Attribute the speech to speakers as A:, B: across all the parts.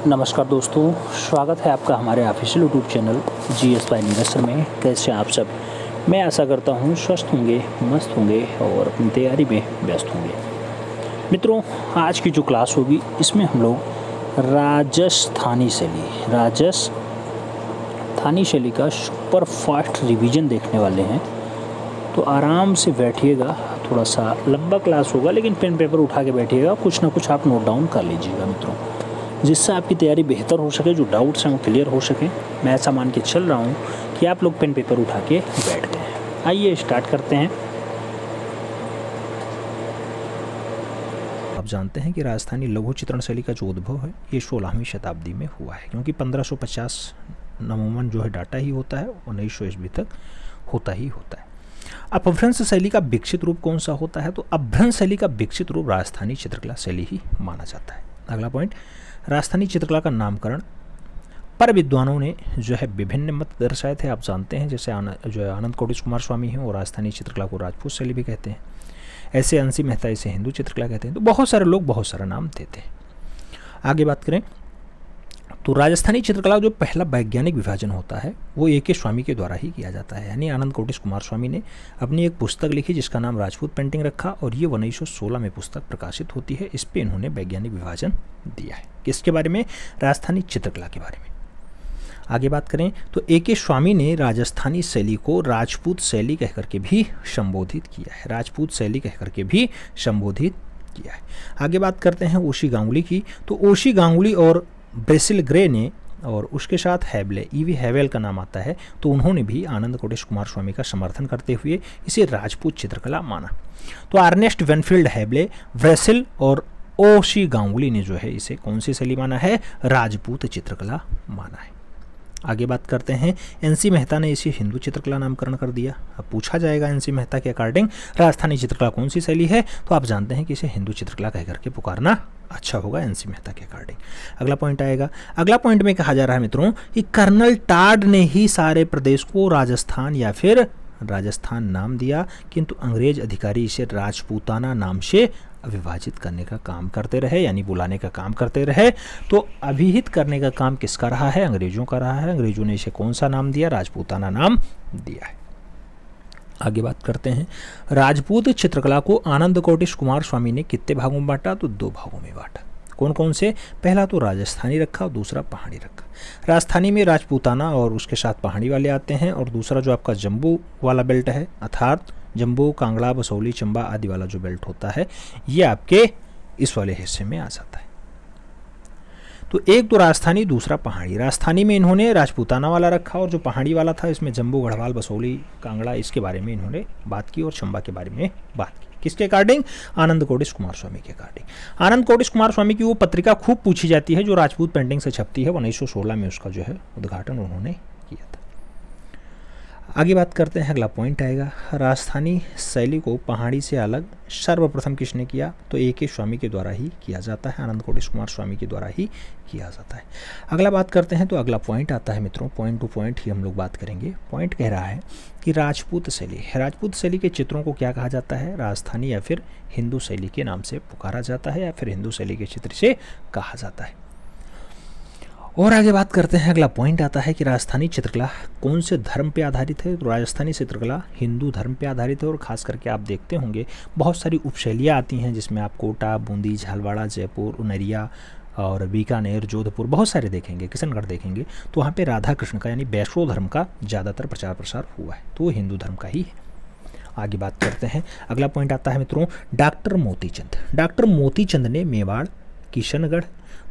A: नमस्कार दोस्तों, स्वागत है आपका हमारे official YouTube channel GS bye investor में। कैसे आप सब? मैं आशा करता हूँ स्वस्थ होंगे, मस्त होंगे और अपनी तैयारी में व्यस्त होंगे। मित्रों, आज की जो क्लास होगी इसमें हम लोग राजस्थानी शैली का सुपर फास्ट रिवीजन देखने वाले हैं। तो आराम से बैठिएगा, थोड़ा सा लंबा क्लास होगा लेकिन पेन पेपर उठा के बैठिएगा, कुछ ना कुछ आप नोट डाउन कर लीजिएगा मित्रों, जिससे आपकी तैयारी बेहतर हो सके, जो डाउट्स हैं वो क्लियर हो सके। मैं ऐसा मान के चल रहा हूँ कि आप लोग पेन पेपर उठा के बैठ गए हैं। आइए स्टार्ट करते हैं। आप जानते हैं कि राजस्थानी लघु चित्रण शैली का जो उद्भव है ये 16वीं शताब्दी में हुआ है, क्योंकि 1550 नमूमन जो है डाटा ही होता है, 1900 ईस्वी तक होता ही होता है। अपभ्रंश शैली का विकसित रूप कौन सा होता है? तो अपभ्रंश शैली का विकसित रूप राजस्थानी चित्रकला शैली ही माना जाता है। अगला पॉइंट, राजस्थानी चित्रकला का नामकरण पर विद्वानों ने जो है विभिन्न मत दर्शाए थे। आप जानते हैं जैसे आनंद कोटिश कुमार स्वामी हैं, और राजस्थानी चित्रकला को राजपूत शैली भी कहते हैं। ऐसे अंशी मेहता इसे हिंदू चित्रकला कहते हैं। तो बहुत सारे लोग बहुत सारा नाम देते हैं। आगे बात करें तो राजस्थानी चित्रकला जो पहला वैज्ञानिक विभाजन होता है वो A.K. स्वामी के द्वारा ही किया जाता है। यानी आनंद कोटिश कुमार स्वामी ने अपनी एक पुस्तक लिखी जिसका नाम राजपूत पेंटिंग रखा, और ये 1916 में पुस्तक प्रकाशित होती है। इस पे इन्होंने वैज्ञानिक विभाजन दिया है। किसके बारे में? राजस्थानी चित्रकला के बारे में। आगे बात करें तो A.K. स्वामी ने राजस्थानी शैली को राजपूत शैली कहकर के भी संबोधित किया है। राजपूत शैली कहकर के भी संबोधित किया है। आगे बात करते हैं ओशी गांगुली की। तो ओशी गांगुली और ब्रेसिल ग्रे ने, और उसके साथ हैवले, E.V. हैवेल का नाम आता है, तो उन्होंने भी आनंद कोटिश कुमार स्वामी का समर्थन करते हुए इसे राजपूत चित्रकला माना। तो अर्नेस्ट वेनफील्ड हैवले, ब्रेसिल और ओशी गांगुली ने जो है इसे कौन सी शैली माना है? राजपूत चित्रकला माना है। आगे बात करते हैं, N.C. मेहता ने इसे हिंदू चित्रकला नामकरण कर दिया। अब पूछा जाएगा N.C. मेहता के अकॉर्डिंग राजस्थानी चित्रकला कौन सी शैली है, तो आप जानते हैं कि इसे हिंदू चित्रकला कह करके पुकारना अच्छा होगा N.C. मेहता के अकॉर्डिंग। अगला पॉइंट आएगा। अगला पॉइंट में कहा जा रहा है मित्रों कि कर्नल टाड ने ही सारे प्रदेश को राजस्थान या फिर राजस्थान नाम दिया, किंतु अंग्रेज अधिकारी इसे राजपूताना नाम से विभाजित करने का काम करते रहे, यानी बुलाने का काम करते रहे। तो अभिहित करने का काम किसका रहा है? अंग्रेजों का रहा है। अंग्रेजों ने इसे कौन सा नाम दिया? राजपूताना नाम दिया है। आगे बात करते हैं, राजपूत चित्रकला को आनंद कोटिश कुमार स्वामी ने कितने भागों में बांटा? तो 2 भागों में बांटा। कौन कौन से? पहला तो राजस्थानी रखा और दूसरा पहाड़ी रखा। राजस्थानी में राजपूताना और उसके साथ पहाड़ी वाले आते हैं, और दूसरा जो आपका जम्बू वाला बेल्ट है, अर्थात जम्बू, कांगड़ा, बसौली, चंबा आदि वाला जो बेल्ट होता है, ये आपके इस वाले हिस्से में आ जाता है। तो एक तो राजस्थानी, दूसरा पहाड़ी। राजस्थानी में इन्होंने राजपूताना वाला रखा, और जो पहाड़ी वाला था इसमें जम्बू, गढ़वाल, बसौली, कांगड़ा, इसके बारे में इन्होंने बात की, और चंबा के बारे में बात की। किसके अकॉर्डिंग? आनंद कोटिश कुमार स्वामी के अकॉर्डिंग। आनंद कोटिश कुमार स्वामी की वो पत्रिका खूब पूछी जाती है जो राजपूत पेंटिंग से छपती है। 1916 में उसका जो है उद्घाटन उन्होंने किया था। आगे बात करते हैं, अगला पॉइंट आएगा, राजस्थानी शैली को पहाड़ी से अलग सर्वप्रथम किसने किया? तो A.K. स्वामी के द्वारा ही किया जाता है, आनंद कोटिश कुमार स्वामी के द्वारा ही किया जाता है। अगला बात करते हैं तो अगला पॉइंट आता है मित्रों, पॉइंट टू पॉइंट ही हम लोग बात करेंगे। पॉइंट कह रहा है कि राजपूत शैली के चित्रों को क्या कहा जाता है? राजस्थानी या फिर हिंदू शैली के नाम से पुकारा जाता है, या फिर हिंदू शैली के चित्र से कहा जाता है। और आगे बात करते हैं, अगला पॉइंट आता है कि राजस्थानी चित्रकला कौन से धर्म पे आधारित है? तो राजस्थानी चित्रकला हिंदू धर्म पे आधारित है, और खास करके आप देखते होंगे बहुत सारी उपशैलियाँ आती हैं जिसमें आप कोटा, बूंदी, झालवाड़ा, जयपुर, उनरिया और बीकानेर, जोधपुर, बहुत सारे देखेंगे, किशनगढ़ देखेंगे, तो वहाँ पे राधा कृष्ण का यानी वैष्णव धर्म का ज़्यादातर प्रचार प्रसार हुआ है, तो वो हिंदू धर्म का ही है। आगे बात करते हैं, अगला पॉइंट आता है मित्रों, डॉक्टर मोतीचंद। डॉक्टर मोतीचंद ने मेवाड़, किशनगढ़,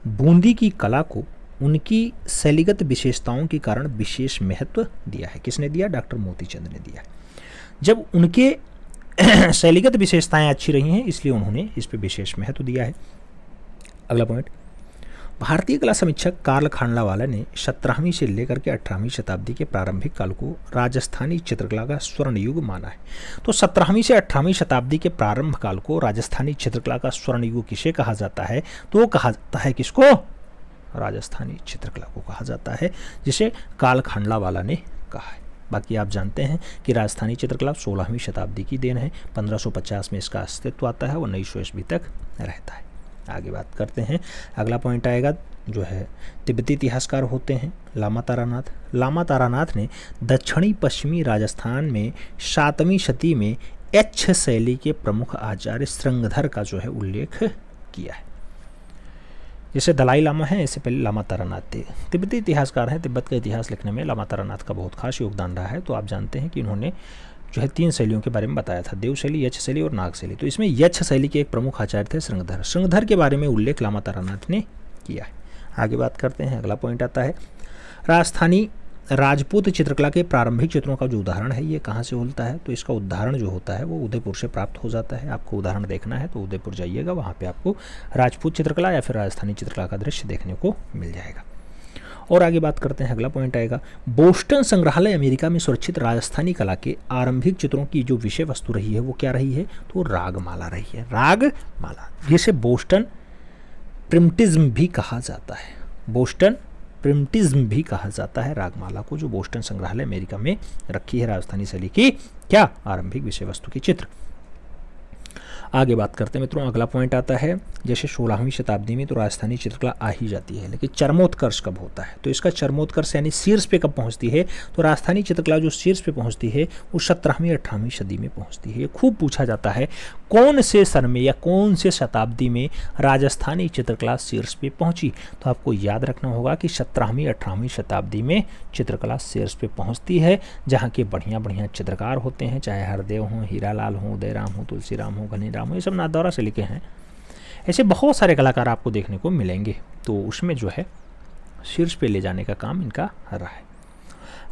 A: बूंदी की कला को उनकी शैलीगत विशेषताओं के कारण विशेष महत्व दिया है। किसने दिया? डॉक्टर मोतीचंद ने दिया। जब उनके शैलीगत विशेषताएं अच्छी रही हैं इसलिए उन्होंने इस पर विशेष महत्व दिया है। अगला पॉइंट, भारतीय कला समीक्षक कार्ल खांडलावाला ने 17वीं से लेकर के 18वीं शताब्दी के प्रारंभिक काल को राजस्थानी चित्रकला का स्वर्ण युग माना है। तो 17वीं से 18वीं शताब्दी के प्रारंभ काल को राजस्थानी चित्रकला का स्वर्ण युग किसे कहा जाता है? तो वो कहा जाता है किसको? राजस्थानी चित्रकला को कहा जाता है, जिसे कार्ल खांडलावाला ने कहा है। बाकी आप जानते हैं कि राजस्थानी चित्रकला 16वीं शताब्दी की देन है। 1550 में इसका अस्तित्व आता है और 1900 ईस्वी तक रहता है। आगे बात करते हैं, अगला पॉइंट आएगा जो है तिब्बती इतिहासकार होते हैं लामा तारानाथ। लामा तारानाथ ने दक्षिणी पश्चिमी राजस्थान में 7वीं शती में एच्छ शैली के प्रमुख आचार्य श्रृंगधर का जो है उल्लेख किया है। जैसे दलाई लामा है, इससे पहले लामा तारानाथ थे। तिब्बती इतिहासकार हैं, तिब्बत का इतिहास लिखने में लामा तारानाथ का बहुत खास योगदान रहा है। तो आप जानते हैं कि इन्होंने जो है 3 शैलियों के बारे में बताया था, देव शैली, यक्ष शैली और नाग शैली। तो इसमें यक्ष शैली के एक प्रमुख आचार्य थे श्रृंगधर। श्रृंगधर के बारे में उल्लेख लामा तारानाथ ने किया है। आगे बात करते हैं, अगला पॉइंट आता है राजस्थानी राजपूत चित्रकला के प्रारंभिक चित्रों का जो उदाहरण है ये कहाँ से होता है? तो इसका उदाहरण जो होता है वो उदयपुर से प्राप्त हो जाता है। आपको उदाहरण देखना है तो उदयपुर जाइएगा, वहाँ पे आपको राजपूत चित्रकला या फिर राजस्थानी चित्रकला का दृश्य देखने को मिल जाएगा। और आगे बात करते हैं, अगला पॉइंट आएगा बोस्टन संग्रहालय अमेरिका में सुरक्षित राजस्थानी कला के आरंभिक चित्रों की जो विषय वस्तु रही है वो क्या रही है? तो रागमाला रही है, रागमाला, जिसे बोस्टन प्रिमिटिज्म भी कहा जाता है। बोस्टन प्रिमिटिज्म भी कहा जाता है रागमाला को, जो बोस्टन संग्रहालय अमेरिका में रखी है राजस्थानी शैली की क्या आरंभिक विषय वस्तु की चित्र। आगे बात करते हैं मित्रों, अगला पॉइंट आता है जैसे 16वीं शताब्दी में तो राजस्थानी चित्रकला आ ही जाती है, लेकिन चरमोत्कर्ष कब होता है? तो इसका चरमोत्कर्ष यानी शीर्ष पे कब पहुंचती है? तो राजस्थानी चित्रकला जो शीर्ष पे पहुंचती है वो 17वीं 18वीं सदी में पहुंचती है। ये खूब पूछा जाता है कौन से सन में या कौन से शताब्दी में राजस्थानी चित्रकला शीर्ष पे पहुंची? तो आपको याद रखना होगा कि 17वीं 18वीं शताब्दी में चित्रकला शीर्ष पे पहुंचती है, जहाँ के बढ़िया बढ़िया चित्रकार होते हैं, चाहे हरदेव हों, हीरालाल हों, उदयराम हो, तुलसीराम हो, घनीराम हो, ये सब नाथद्वारा से लिखे हैं। ऐसे बहुत सारे कलाकार आपको देखने को मिलेंगे, तो उसमें जो है शीर्ष पे ले जाने का काम इनका रहा है।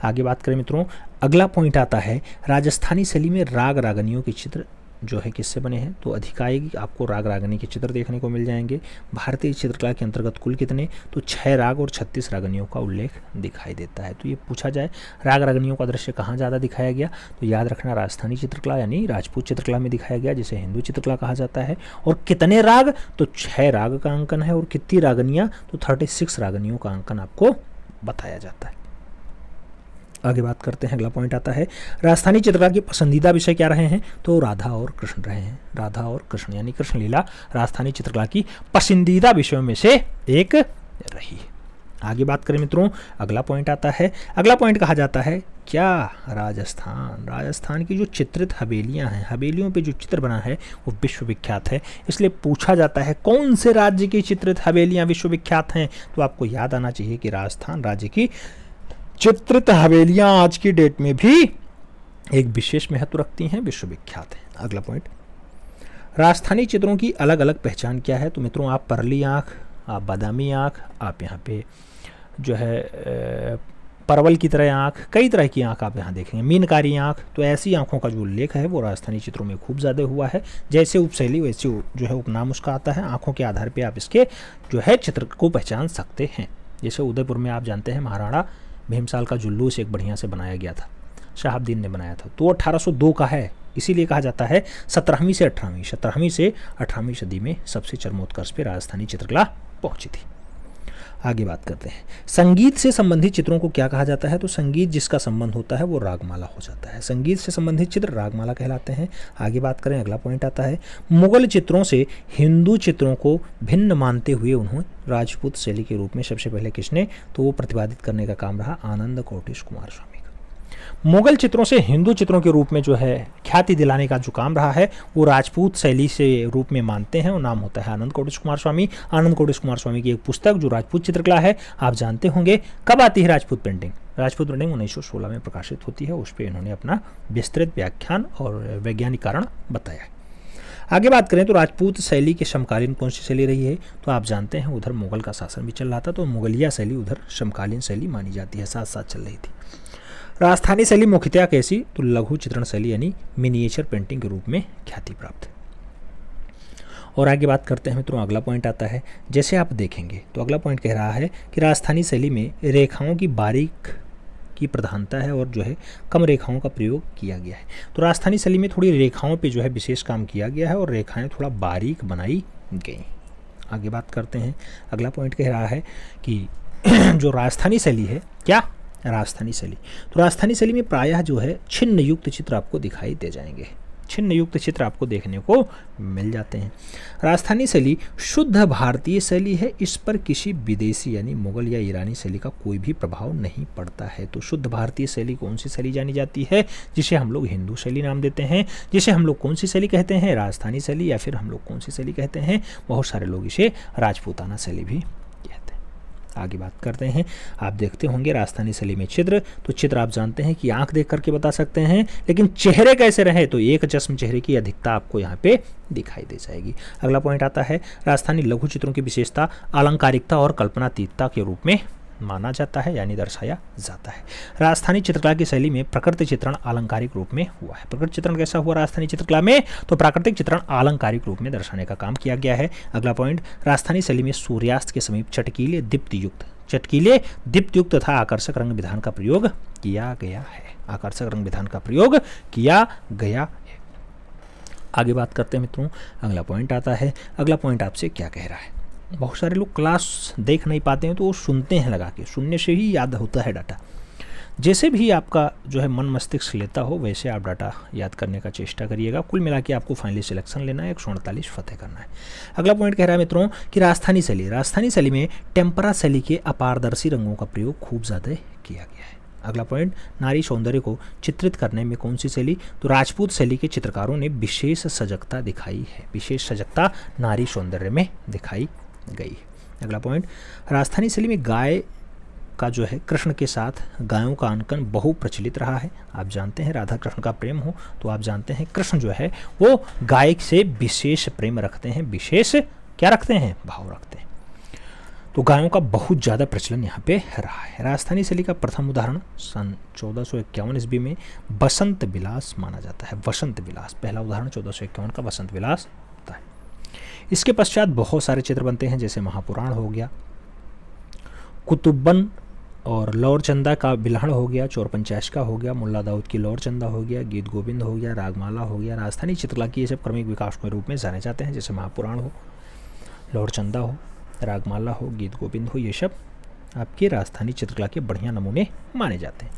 A: आगे बात करें मित्रों, अगला पॉइंट आता है राजस्थानी शैली में राग रागनियों के चित्र जो है किससे बने हैं? तो अधिकाई आपको राग रागनी के चित्र देखने को मिल जाएंगे। भारतीय चित्रकला के अंतर्गत कुल कितने? तो 6 राग और 36 रागनियों का उल्लेख दिखाई देता है। तो ये पूछा जाए राग रागनियों का दृश्य कहाँ ज़्यादा दिखाया गया? तो याद रखना राजस्थानी चित्रकला यानी राजपूत चित्रकला में दिखाया गया, जिसे हिंदू चित्रकला कहा जाता है। और कितने राग? तो 6 राग का अंकन है। और कितनी रागनियाँ? तो 36 रागनियों का अंकन आपको बताया जाता है। आगे बात करते हैं, अगला पॉइंट आता है राजस्थानी चित्रकला के पसंदीदा विषय क्या रहे हैं? तो राधा और कृष्ण रहे हैं। राधा और कृष्ण यानी कृष्ण लीला राजस्थानी चित्रकला की पसंदीदा विषयों में से एक रही है। आगे बात करें मित्रों, अगला पॉइंट आता है, अगला पॉइंट कहा जाता है क्या? राजस्थान की जो चित्रित हवेलियां हैं, हवेलियों पे जो चित्र बना है वो विश्वविख्यात है। इसलिए पूछा जाता है कौन से राज्य की चित्रित हवेलियां विश्वविख्यात हैं? तो आपको याद आना चाहिए कि राजस्थान राज्य की चित्रित हवेलियां आज की डेट में भी एक विशेष महत्व रखती हैं, विश्वविख्यात हैं। अगला पॉइंट, राजस्थानी चित्रों की अलग अलग पहचान क्या है? तो मित्रों आप परली आँख, आप बादामी आँख, आप यहाँ पे जो है परवल की तरह आँख, कई तरह की आँख आप यहाँ देखेंगे, मीनकारी आँख। तो ऐसी आँखों का जो उल्लेख है वो राजस्थानी चित्रों में खूब ज़्यादा हुआ है। जैसे उपशैली वैसे जो है उपनाम उसका आता है। आँखों के आधार पर आप इसके जो है चित्र को पहचान सकते हैं। जैसे उदयपुर में आप जानते हैं महाराणा भीमसाल का जुलूस एक बढ़िया से बनाया गया था, शहाबुद्दीन ने बनाया था, तो 1802 का है। इसीलिए कहा जाता है 17वीं से 18वीं सदी में सबसे चरमोत्कर्ष पे राजस्थानी चित्रकला पहुंची थी। आगे बात करते हैं, संगीत से संबंधित चित्रों को क्या कहा जाता है? तो संगीत जिसका संबंध होता है वो रागमाला हो जाता है। संगीत से संबंधित चित्र रागमाला कहलाते हैं। आगे बात करें, अगला पॉइंट आता है मुगल चित्रों से हिंदू चित्रों को भिन्न मानते हुए उन्होंने राजपूत शैली के रूप में सबसे पहले किसने? तो वो प्रतिपादित करने का काम रहा आनंद कोटेश कुमार स्वामी का। मुगल चित्रों से हिंदू चित्रों के रूप में जो है ख्याति दिलाने का जो काम रहा है वो राजपूत शैली से रूप में मानते हैं, वो नाम होता है आनंद कोटेश कुमार स्वामी। आनंद कोटेश कुमार स्वामी की एक पुस्तक जो राजपूत चित्रकला है, आप जानते होंगे। कब आती है राजपूत पेंटिंग? राजपूत पेंटिंग 1916 में प्रकाशित होती है। उस पर इन्होंने अपना विस्तृत व्याख्यान और वैज्ञानिक कारण बताया है। आगे बात करें तो राजपूत शैली के समकालीन कौन सी शैली रही है? तो आप जानते हैं उधर मुगल का शासन भी चल रहा था, तो मुगलिया शैली उधर समकालीन शैली मानी जाती है, साथ साथ चल रही थी। राजस्थानी शैली मुख्यतः कैसी? तो लघु चित्रण शैली यानी मिनिएचर पेंटिंग के रूप में ख्याति प्राप्त है। और आगे बात करते हैं मित्रों, अगला पॉइंट आता है, जैसे आप देखेंगे तो अगला पॉइंट कह रहा है कि राजस्थानी शैली में रेखाओं की बारीक की प्रधानता है और जो है कम रेखाओं का प्रयोग किया गया है। तो राजस्थानी शैली में थोड़ी रेखाओं पे जो है विशेष काम किया गया है और रेखाएं थोड़ा बारीक बनाई गई। आगे बात करते हैं, अगला पॉइंट कह रहा है कि जो राजस्थानी शैली है, क्या राजस्थानी शैली, तो राजस्थानी शैली में प्रायः जो है छिन्न युक्त चित्र आपको दिखाई दे जाएंगे। छिन्न युक्त चित्र आपको देखने को मिल जाते हैं। राजस्थानी शैली शुद्ध भारतीय शैली है, इस पर किसी विदेशी यानी मुगल या ईरानी शैली का कोई भी प्रभाव नहीं पड़ता है। तो शुद्ध भारतीय शैली कौन सी शैली जानी जाती है, जिसे हम लोग हिंदू शैली नाम देते हैं, जिसे हम लोग कौन सी शैली कहते हैं, राजस्थानी शैली, या फिर हम लोग कौन सी शैली कहते हैं, बहुत सारे लोग इसे राजपूताना शैली भी कहते हैं। आगे बात करते हैं। आप देखते होंगे राजस्थानी शैली में चित्र, तो चित्र आप जानते हैं कि आंख देख करके बता सकते हैं, लेकिन चेहरे कैसे रहे तो एक चश्म चेहरे की अधिकता आपको यहाँ पे दिखाई दे जाएगी। अगला पॉइंट आता है राजस्थानी लघु चित्रों की विशेषता अलंकारिकता और कल्पनातीतता के रूप में माना जाता है यानी दर्शाया जाता है। राजस्थानी चित्रकला की शैली में प्राकृतिक चित्रण अलंकारिक रूप में हुआ है। प्राकृतिक चित्रण कैसा हुआ राजस्थानी चित्रकला में, तो प्राकृतिक चित्रण अलंकारिक रूप में दर्शाने का काम किया गया है। अगला पॉइंट, राजस्थानी शैली में सूर्यास्त के समीप चटकीले दीप्तयुक्त तथा आकर्षक रंग विधान का प्रयोग किया गया है। आकर्षक रंग विधान का प्रयोग किया गया है। आगे बात करते हैं मित्रों, अगला पॉइंट आता है। अगला पॉइंट आपसे क्या कह रहा है, बहुत सारे लोग क्लास देख नहीं पाते हैं तो वो सुनते हैं लगा के, सुनने से ही याद होता है डाटा। जैसे भी आपका जो है मन मस्तिष्क लेता हो वैसे आप डाटा याद करने का चेष्टा करिएगा। कुल मिला के आपको फाइनली सिलेक्शन लेना है, 148 फतेह करना है। अगला पॉइंट कह रहा है मित्रों कि राजस्थानी शैली में टेम्परा शैली के अपारदर्शी रंगों का प्रयोग खूब ज़्यादा किया गया है। अगला पॉइंट, नारी सौंदर्य को चित्रित करने में कौन सी शैली, तो राजपूत शैली के चित्रकारों ने विशेष सजगता दिखाई है। विशेष सजगता नारी सौंदर्य में दिखाई गई। अगला पॉइंट, राजस्थानी शैली में गाय का जो है कृष्ण के साथ गायों का अंकन बहु प्रचलित रहा है। आप जानते हैं राधा कृष्ण का प्रेम हो तो आप जानते हैं कृष्ण जो है वो गाय से विशेष प्रेम रखते हैं, विशेष क्या रखते हैं, भाव रखते हैं। तो गायों का बहुत ज़्यादा प्रचलन यहाँ पे रहा है। राजस्थानी शैली का प्रथम उदाहरण सन 1451 ईस्वी में बसंत विलास माना जाता है। बसंत विलास पहला उदाहरण 1451 का बसंत विलास होता है। इसके पश्चात बहुत सारे चित्र बनते हैं, जैसे महापुराण हो गया, कुतुब्बन और लौर चंदा का बिल्हण हो गया, चोर पंचायत का हो गया, मुल्ला दाऊद की लौर चंदा हो गया, गीत गोविंद हो गया, रागमाला हो गया। राजस्थानी चित्रकला की ये सब क्रमिक विकास के रूप में जाने जाते हैं, जैसे महापुराण हो, लौर चंदा हो, रागमाला हो, गीत गोविंद हो, ये सब आपके राजस्थानी चित्रकला के बढ़िया नमूने माने जाते हैं।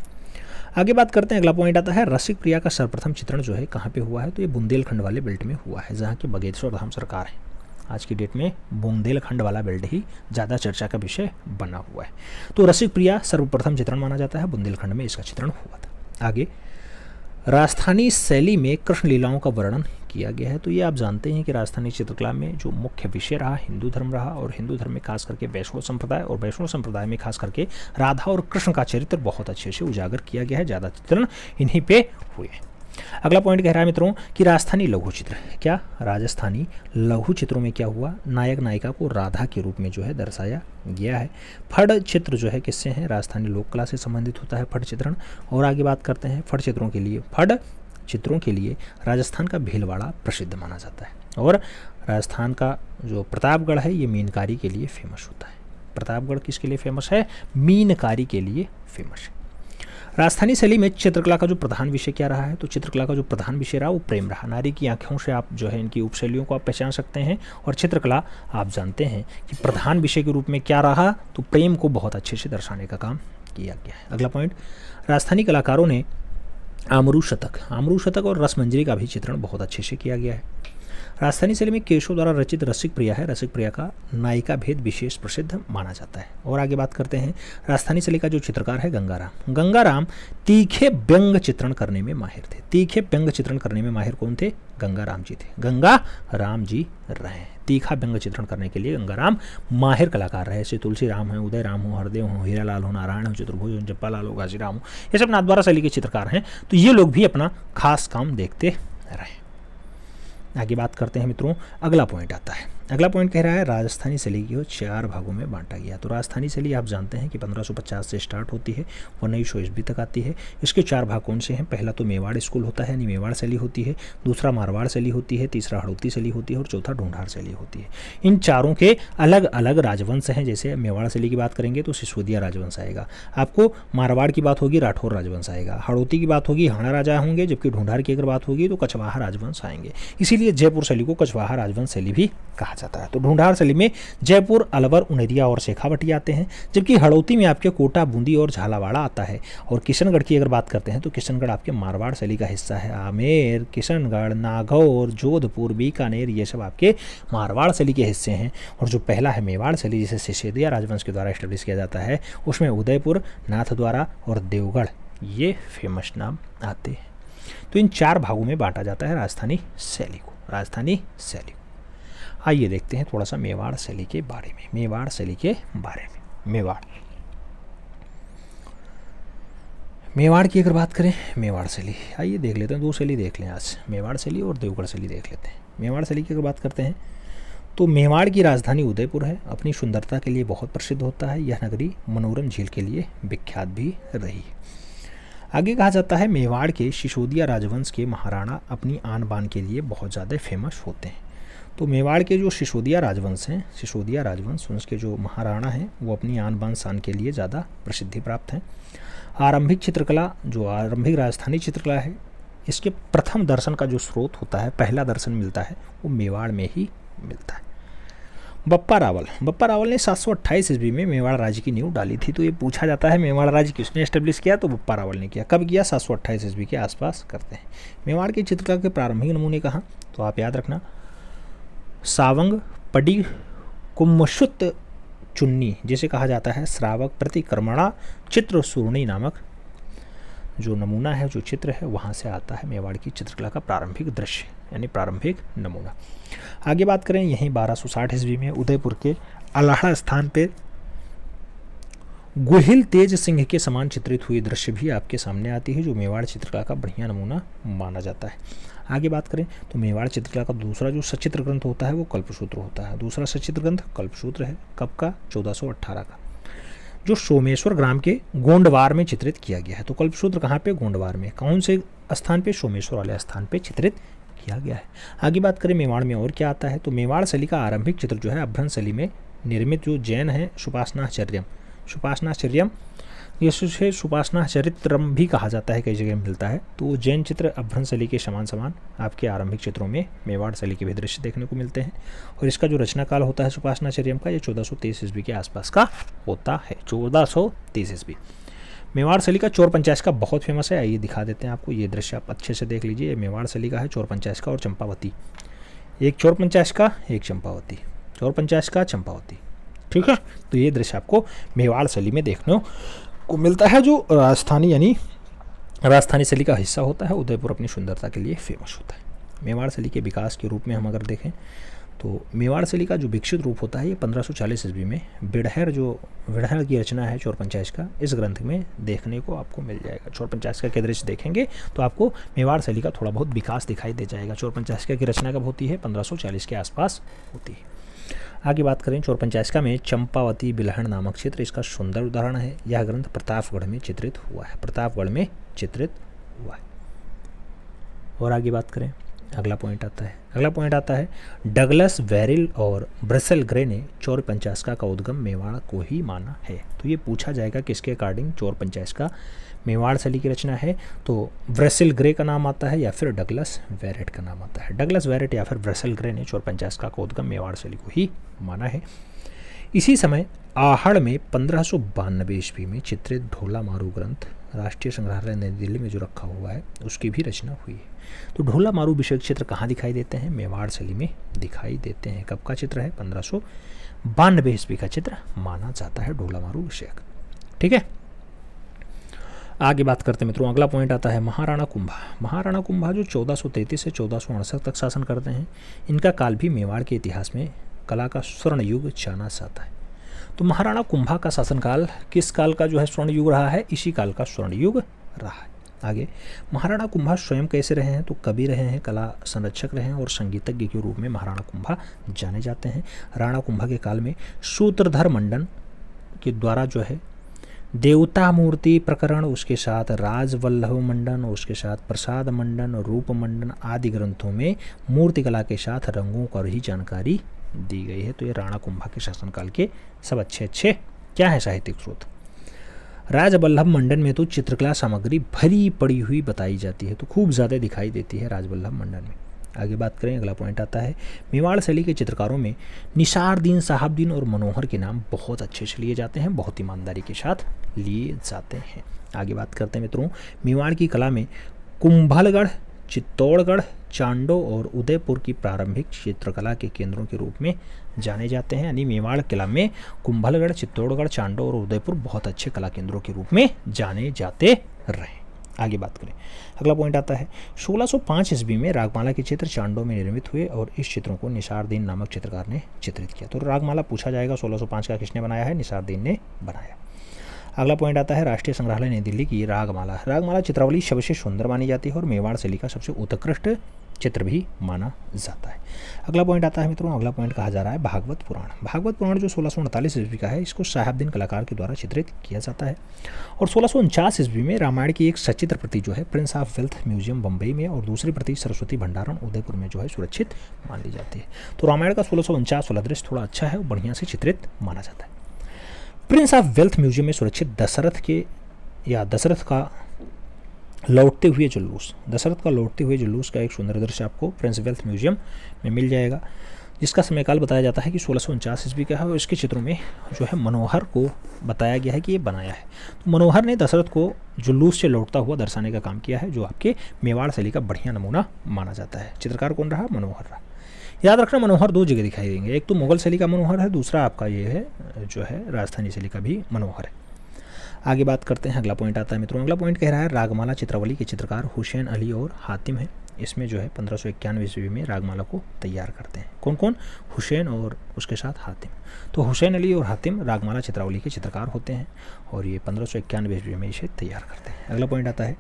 A: आगे बात करते हैं। अगला पॉइंट आता है रसिक प्रिया का सर्वप्रथम चित्रण जो है कहाँ पे हुआ है, तो ये बुंदेलखंड वाले बेल्ट में हुआ है, जहाँ की बागेश्वर धाम सरकार है। आज की डेट में बुंदेलखंड वाला बेल्ट ही ज़्यादा चर्चा का विषय बना हुआ है। तो रसिक प्रिया सर्वप्रथम चित्रण माना जाता है, बुंदेलखंड में इसका चित्रण हुआ था। आगे, राजस्थानी शैली में कृष्ण लीलाओं का वर्णन किया गया है। तो ये आप जानते हैं कि राजस्थानी चित्रकला में जो मुख्य विषय रहा हिंदू धर्म रहा, और हिंदू धर्म में खास करके वैष्णव संप्रदाय, और वैष्णव संप्रदाय में खास करके राधा और कृष्ण का चरित्र बहुत अच्छे से उजागर किया गया है। ज़्यादा चित्रण इन्हीं पे हुए हैं। अगला पॉइंट कह रहा है मित्रों कि राजस्थानी लघु चित्र, क्या राजस्थानी लघु चित्रों में क्या हुआ, नायक नायिका को राधा के रूप में जो है दर्शाया गया है। फड़ चित्र जो है किससे हैं, राजस्थानी लोक कला से संबंधित होता है फड़ चित्रण। और आगे बात करते हैं फड़ चित्रों के लिए राजस्थान का भीलवाड़ा प्रसिद्ध माना जाता है, और राजस्थान का जो प्रतापगढ़ है ये मीनकारी के लिए फेमस होता है। प्रतापगढ़ किसके लिए फेमस है, मीनकारी के लिए फेमस है। राजस्थानी शैली में चित्रकला का जो प्रधान विषय क्या रहा है, तो चित्रकला का जो प्रधान विषय रहा वो प्रेम रहा। नारी की आंखों से आप जो है इनकी उपशैलियों को आप पहचान सकते हैं, और चित्रकला आप जानते हैं कि प्रधान विषय के रूप में क्या रहा, तो प्रेम को बहुत अच्छे से दर्शाने का काम किया गया है। अगला पॉइंट, राजस्थानी कलाकारों ने आमरू शतक और रसमंजरी का भी चित्रण बहुत अच्छे से किया गया है। राजस्थानी शैली में केशव द्वारा रचित रसिक प्रिया है, रसिक प्रिया का नायिका भेद विशेष प्रसिद्ध माना जाता है। और आगे बात करते हैं राजस्थानी शैली का जो चित्रकार है गंगाराम तीखे व्यंग चित्रण करने में माहिर थे। तीखे व्यंग चित्रण करने में माहिर कौन थे, गंगाराम जी थे। गंगाराम जी रहे तीखा व्यंग चित्रण करने के लिए गंगाराम माहिर कलाकार रहे। जैसे तुलसी राम है, उदय राम हो, हरदेव हो, हीरालाल हो, नारायण हो, चतुर्भुज हो, जप्पालाल हो, घासीराम हो, ये सब नाथद्वारा शैली के चित्रकार हैं। तो ये लोग भी अपना खास काम देखते रहे। आगे बात करते हैं मित्रों। अगला पॉइंट आता है। अगला पॉइंट कह रहा है राजस्थानी शैली को 4 भागों में बांटा गया। तो राजस्थानी शैली आप जानते हैं कि 1550 से स्टार्ट होती है, 1900 ईस्वी तक आती है। इसके 4 भाग कौन से हैं, पहला तो मेवाड़ स्कूल होता है, यानी मेवाड़ शैली होती है, दूसरा मारवाड़ शैली होती है, तीसरा हड़ौती शैली होती है, और चौथा ढूंढार शैली होती है। इन चारों के अलग अलग राजवंश हैं। जैसे मेवाड़ शैली की बात करेंगे तो सिसोदिया राजवंश आएगा, आपको मारवाड़ की बात होगी राठौर राजवंश आएगा, हड़ौती की बात होगी हाड़ा राजा होंगे, जबकि ढूंढार की अगर बात होगी तो कछवाहा राजवंश आएंगे। इसीलिए जयपुर शैली को कछवाहा राजवंश शैली भी कहा जाता है। तो ढूंढार शैली में जयपुर, अलवर, उनेरिया और शेखावटी आते हैं, जबकि हड़ौती में आपके कोटा, बूंदी और झालावाड़ा आता है। और किशनगढ़ की अगर बात करते हैं तो किशनगढ़ आपके मारवाड़ शैली का हिस्सा है। आमेर, किशनगढ़, नागौर, जोधपुर, बीकानेर ये सब आपके मारवाड़ शैली के हिस्से हैं। और जो पहला है मेवाड़ शैली, जिसे सिसोदिया राजवंश के द्वारा एस्टेब्लिश किया जाता है, उसमें उदयपुर, नाथद्वारा और देवगढ़ ये फेमस नाम आते हैं। तो इन 4 भागों में बांटा जाता है राजस्थानी शैली को। राजस्थानी शैली को आइए देखते हैं थोड़ा सा मेवाड़ शैली के बारे में। मेवाड़ शैली के बारे में, मेवाड़ की अगर बात करें, मेवाड़ शैली आइए देख लेते हैं। 2 शैली देख लें आज, मेवाड़ शैली और देवगढ़ शैली देख लेते हैं। मेवाड़ शैली की अगर बात करते हैं तो मेवाड़ की राजधानी उदयपुर है। अपनी सुंदरता के लिए बहुत प्रसिद्ध होता है। यह नगरी मनोरम झील के लिए विख्यात भी रही। आगे कहा जाता है मेवाड़ के सिसोदिया राजवंश के महाराणा अपनी आन बान के लिए बहुत ज़्यादा फेमस होते हैं। तो मेवाड़ के जो सिसोदिया राजवंश हैं, सिसोदिया राजवंश, उसके जो महाराणा हैं वो अपनी आन बान शान के लिए ज़्यादा प्रसिद्धि प्राप्त हैं। आरंभिक चित्रकला, जो आरंभिक राजस्थानी चित्रकला है, इसके प्रथम दर्शन का जो स्रोत होता है, पहला दर्शन मिलता है, वो मेवाड़ में ही मिलता है। बप्पा रावल ने 728 ईस्वी में मेवाड़ राज्य की नींव डाली थी। तो ये पूछा जाता है मेवाड़ राज्य किसने एस्टेब्लिश किया, तो बप्पा रावल ने किया। कब किया, 728 ईस्वी के आसपास करते हैं। मेवाड़ की चित्रकला के प्रारंभिक नमूने कहाँ, तो आप याद रखना, सावंग, पडी, कुम्मशुत चुन्नी जिसे कहा जाता है, श्रावक प्रतिक्रमणा चित्र सूर्णी नामक जो नमूना है, जो चित्र है, वहाँ से आता है मेवाड़ की चित्रकला का प्रारंभिक दृश्य, यानी प्रारंभिक नमूना। आगे बात करें, यहीं 1260 ईस्वी में उदयपुर के अल्हाड़ा स्थान पे गुहिल तेज सिंह के समान चित्रित हुई दृश्य भी आपके सामने आती है, जो मेवाड़ चित्रकला का बढ़िया नमूना माना जाता है। आगे बात करें तो मेवाड़ चित्रकला का दूसरा जो सचित्र ग्रंथ होता है वो कल्पसूत्र होता है। दूसरा सचित्र ग्रंथ कल्पसूत्र है। कब का, 1418 का, जो सोमेश्वर ग्राम के गोंडवार में चित्रित किया गया है। तो कल्पसूत्र कहाँ पे, गोंडवार में। कौन से स्थान पे, सोमेश्वर वाले स्थान पे चित्रित किया गया है। आगे बात करें मेवाड़ में और क्या आता है, तो मेवाड़ शैली का आरंभिक चित्र जो है अभ्रंश शैली में निर्मित जो जैन है सुपासनाचर्यम, जिसे सुपासनाचरित्रम भी कहा जाता है, कई जगह मिलता है। तो जैन चित्र अभ्रंश शैली के समान समान आपके आरंभिक चित्रों में मेवाड़ शैली के भी दृश्य देखने को मिलते हैं। और इसका जो रचना काल होता है सुपासनाचर्यम का, ये 1423 ईस्वी के आसपास का होता है। 1423 ईस्वी। मेवाड़ शैली का चोर पंचायत का बहुत फेमस है। आइए दिखा देते हैं आपको, ये दृश्य आप अच्छे से देख लीजिए। मेवाड़ शैली का है, चोर पंचायत का और चंपावती। एक चोर पंचायत का, एक चंपावती, चोर पंचायत का, चंपावती, ठीक है। तो ये दृश्य आपको मेवाड़ शैली में देखने को मिलता है, जो राजस्थानी यानी राजस्थानी शैली का हिस्सा होता है। उदयपुर अपनी सुंदरता के लिए फेमस होता है। मेवाड़ शैली के विकास के रूप में हम अगर देखें तो मेवाड़ शैली का जो विकसित रूप होता है ये 1540 ईस्वी में बिड़हर की रचना है चोर पंचायत का, इस ग्रंथ में देखने को आपको मिल जाएगा। चोर पंचायत का दृश्य देखेंगे तो आपको मेवाड़ शैली का थोड़ा बहुत विकास दिखाई दे जाएगा। चोर पंचायत की रचना कब होती है, 1540 के आसपास होती है। आगे बात करें चोर पंचायत में चंपावती बिलहन नामक चित्र इसका सुंदर उदाहरण है। यह ग्रंथ प्रतापगढ़ में चित्रित हुआ है, प्रतापगढ़ में चित्रित हुआ है। और आगे बात करें, अगला पॉइंट आता है डगलस, वेरिल और ब्रसेल ग्रे ने चोर पंचायत का उद्गम मेवाड़ को ही माना है। तो ये पूछा जाएगा किसके अकॉर्डिंग चोर पंचायत का मेवाड़ शैली की रचना है, तो ब्रसेल ग्रे का नाम आता है या फिर डगलस वेरेट का नाम आता है। डगलस वेरेट या फिर ब्रसेल ग्रे ने चोर पंचायत का उद्गम मेवाड़ शैली को ही माना है। इसी समय आहड़ में 1592 ईस्वी में चित्रित ढोला मारू ग्रंथ राष्ट्रीय संग्रहालय नई दिल्ली में जो रखा हुआ है उसकी भी रचना हुई है। तो ढोला मारू विषय चित्र कहाँ दिखाई देते हैं, मेवाड़ शैली में दिखाई देते हैं। कब का चित्र है, 1592 ईस्वी का चित्र माना जाता है ढोला मारू विषय, ठीक है। आगे बात करते हैं मित्रों, अगला पॉइंट आता है महाराणा कुंभा। महाराणा कुंभा जो 1433 से 1468 तक शासन करते हैं, इनका काल भी मेवाड़ के इतिहास में कला का स्वर्ण युग जाना जाता है। तो महाराणा कुंभा का शासनकाल किस काल का जो है स्वर्ण युग रहा है, इसी काल का स्वर्ण युग रहा है। आगे महाराणा कुंभा स्वयं कैसे रहे हैं, तो कवि रहे हैं, कला संरक्षक रहे हैं और संगीतज्ञ के रूप में महाराणा कुंभा जाने जाते हैं। राणा कुंभा के काल में सूत्रधर मंडन के द्वारा जो है देवता मूर्ति प्रकरण, उसके साथ राजवल्लभ मंडन, उसके साथ प्रसाद मंडन, रूप मंडन आदि ग्रंथों में मूर्ति कला के साथ रंगों पर ही जानकारी दी गई है। तो ये राणा कुंभा के शासनकाल के सब अच्छे क्या है साहित्यिक स्रोत। राजवल्लभ मंडन में तो चित्रकला सामग्री भरी पड़ी हुई बताई जाती है, तो खूब ज़्यादा दिखाई देती है राजवल्लभ मंडन में। आगे बात करें, अगला पॉइंट आता है मेवाड़ शैली के चित्रकारों में निसारदीन, साहबदीन और मनोहर के नाम बहुत अच्छे से लिए जाते हैं, बहुत ईमानदारी के साथ लिए जाते हैं। आगे बात करते हैं मित्रों, मेवाड़ की कला में कुंभलगढ़, चित्तौड़गढ़, चांडो और उदयपुर की प्रारंभिक चित्रकला के केंद्रों के रूप में जाने जाते हैं। यानी मेवाड़ किला में कुंभलगढ़, चित्तौड़गढ़, चांडो और उदयपुर बहुत अच्छे कला केंद्रों के रूप में जाने जाते रहे। आगे बात करें, अगला पॉइंट आता है 1605 ईस्वी में रागमाला के चित्र चांडो में निर्मित हुए और इस चित्रों को निसारदीन नामक चित्रकार ने चित्रित किया। तो रागमाला पूछा जाएगा 1605 का किसने बनाया है? निसारदीन ने बनाया। अगला पॉइंट आता है राष्ट्रीय संग्रहालय नई दिल्ली की रागमाला। रागमाला चित्रावली सबसे सुंदर मानी जाती है और मेवाड़ शैली का सबसे उत्कृष्ट चित्र भी माना जाता है। अगला पॉइंट आता है मित्रों, अगला पॉइंट कहा जा रहा है भागवत पुराण। भागवत पुराण जो 1648 ईस्वी का है, इसको साहेबदीन कलाकार के द्वारा चित्रित किया जाता है। और 1649 ईस्वी में रामायण की एक सचित्र प्रति जो है Prince of wealth museum Bombay में और दूसरी प्रति सरस्वती भंडारण उदयपुर में जो है सुरक्षित मान ली जाती है। तो रामायण का 1649 वाला दृश्य थोड़ा अच्छा है और बढ़िया से चित्रित माना जाता है। प्रिंस ऑफ वेल्थ म्यूजियम में सुरक्षित दशरथ का लौटते हुए जुलूस का एक सुंदर दृश्य आपको प्रिंस वेल्थ म्यूजियम में मिल जाएगा, जिसका समयकाल बताया जाता है कि 1649 ईस्वी का है और इसके चित्रों में जो है मनोहर को बताया गया है कि ये बनाया है। तो मनोहर ने दशरथ को जुलूस से लौटता हुआ दर्शाने का काम किया है, जो आपके मेवाड़ शैली का बढ़िया नमूना माना जाता है। चित्रकार कौन रहा? मनोहर रहा। याद रखना, मनोहर दो जगह दिखाई देंगे, एक तो मुगल शैली का मनोहर है, दूसरा आपका ये है जो है राजस्थानी शैली का भी मनोहर है। आगे बात करते हैं, अगला पॉइंट आता है मित्रों, अगला पॉइंट कह रहा है रागमाला चित्रावली के चित्रकार हुसैन अली और हातिम है। इसमें जो है 1591 ईस्वी में रागमाला को तैयार करते हैं। कौन कौन? हुसैन और उसके साथ हातिम। तो हुसैन अली और हातिम रागमाला चित्रावली के चित्रकार होते हैं और ये 1591 ईस्वी में इसे तैयार करते हैं। अगला पॉइंट आता है